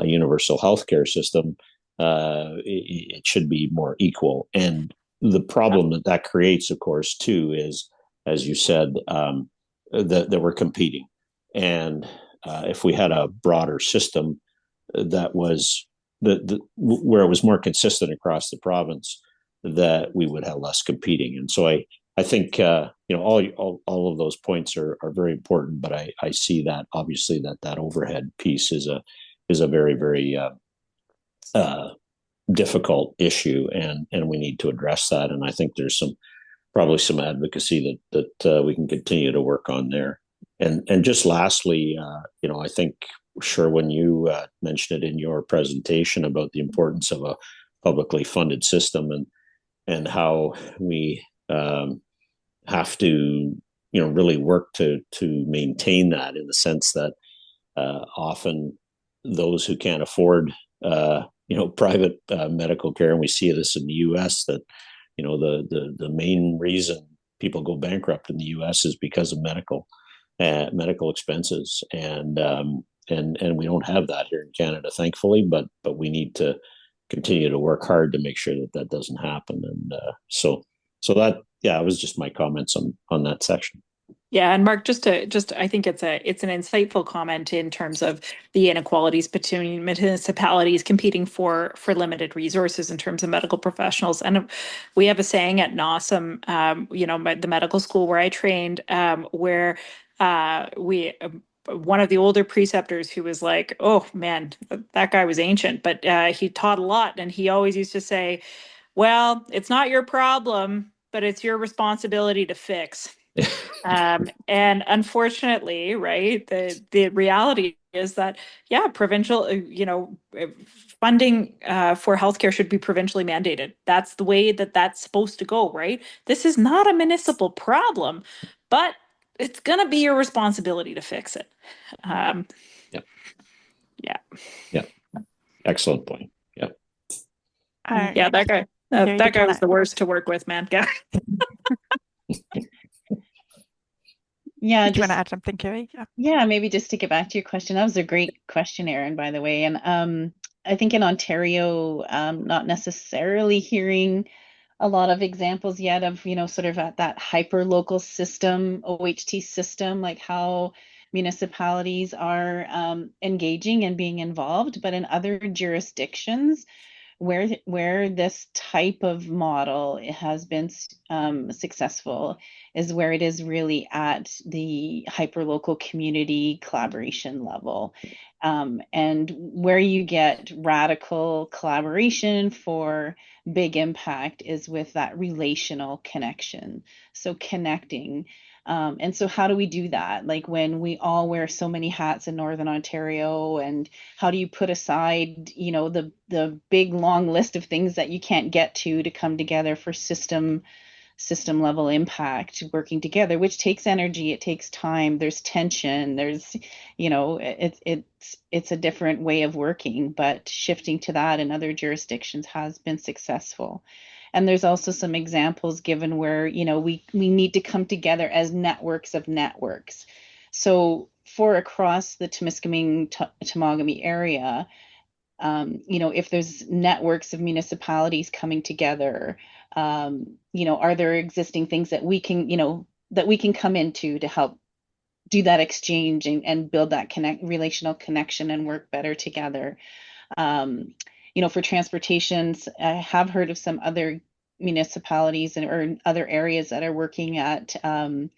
universal healthcare system, it should be more equal. And the problem that creates, of course, too, is, as you said, that we're competing. And if we had a broader system that was where it was more consistent across the province, that we would have less competing. And so I think all of those points are very important, but I see that obviously that overhead piece is a very, very difficult issue, and we need to address that. And I think there's probably some advocacy that we can continue to work on there. And just lastly, I think, sure, when you mentioned it in your presentation about the importance of a publicly funded system, and how we have to really work to maintain that, in the sense that often those who can't afford private medical care, and we see this in the U.S., that the main reason people go bankrupt in the U.S. is because of medical expenses, and we don't have that here in Canada, thankfully, but we need to continue to work hard to make sure that doesn't happen. And so that, it was just my comments on that section. Yeah, and Mark, I think it's an insightful comment in terms of the inequalities between municipalities competing for limited resources in terms of medical professionals. And we have a saying at NOSM, the medical school where I trained, where we one of the older preceptors, who was like, oh man, that guy was ancient, but he taught a lot, and he always used to say, well, it's not your problem, but it's your responsibility to fix. And unfortunately, right, the reality is that, yeah, provincial, funding for healthcare should be provincially mandated. That's the way that that's supposed to go, right? This is not a municipal problem, but it's going to be your responsibility to fix it. Yep. Yeah. Yeah. Excellent point. Yep. Yeah, that guy. Carrie, That did you guy was wanna- the worst to work with, man. Yeah. Yeah, Did you want just to add something, Carrie? Yeah. yeah, maybe just to get back to your question. That was a great question, Erin, by the way. And I think in Ontario, not necessarily hearing a lot of examples yet of, sort of at that hyper local system, OHT system, like how municipalities are engaging and being involved. But in other jurisdictions, where this type of model has been successful is where it is really at the hyperlocal community collaboration level. And where you get radical collaboration for big impact is with that relational connection. So connecting. And so how do we do that? Like when we all wear so many hats in Northern Ontario, and how do you put aside, the big long list of things that you can't get to come together for system level impact working together, which takes energy, it takes time, there's tension, there's it's a different way of working, but shifting to that in other jurisdictions has been successful. And there's also some examples given where we need to come together as networks of networks. So for across the Timiskaming Temagami area, if there's networks of municipalities coming together, are there existing things that we can come into to help do that exchange and build that relational connection and work better together. For transportations, I have heard of some other municipalities or other areas that are working at how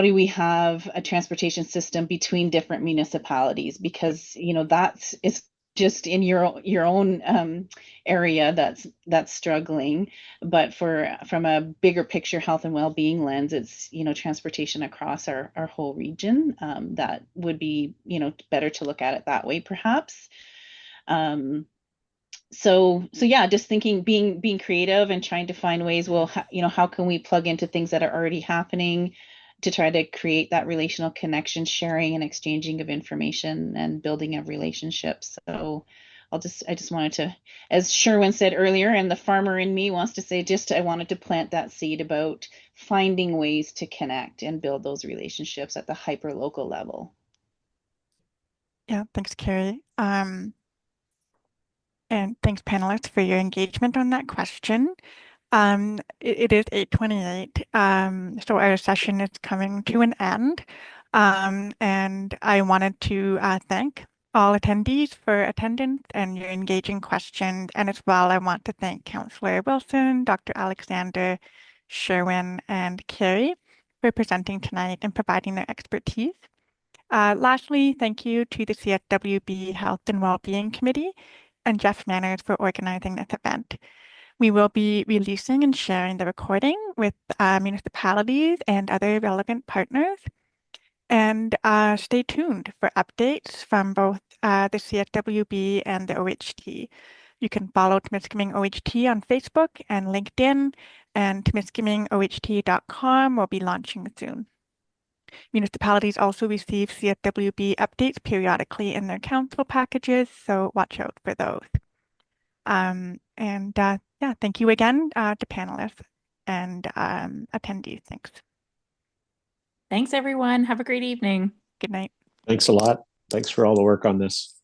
do we have a transportation system between different municipalities? Because that's it's just in your own area that's struggling, but from a bigger picture health and well-being lens, it's transportation across our whole region. That would be better to look at it that way, perhaps. So yeah, just thinking, being creative and trying to find ways. Well, how can we plug into things that are already happening to try to create that relational connection, sharing and exchanging of information and building of relationships. So I just wanted to, as Sherwin said earlier, and the farmer in me wants to say, I wanted to plant that seed about finding ways to connect and build those relationships at the hyper local level. Yeah, thanks, Carrie. And thanks, panelists, for your engagement on that question. It is 8:28, so our session is coming to an end. And I wanted to thank all attendees for attendance and your engaging questions. And as well, I want to thank Councillor Wilson, Dr. Alexander, Sherwin, and Carrie for presenting tonight and providing their expertise. Lastly, thank you to the CSWB Health and Wellbeing Committee and Jeff Manners for organizing this event. We will be releasing and sharing the recording with municipalities and other relevant partners. And stay tuned for updates from both the CSWB and the OHT. You can follow Timiskaming OHT on Facebook and LinkedIn, and TimiskamingOHT.com will be launching soon. Municipalities also receive CSWB updates periodically in their council packages, so watch out for those. Yeah, thank you again to panelists and attendees. Thanks. Thanks, everyone. Have a great evening. Good night. Thanks a lot. Thanks for all the work on this.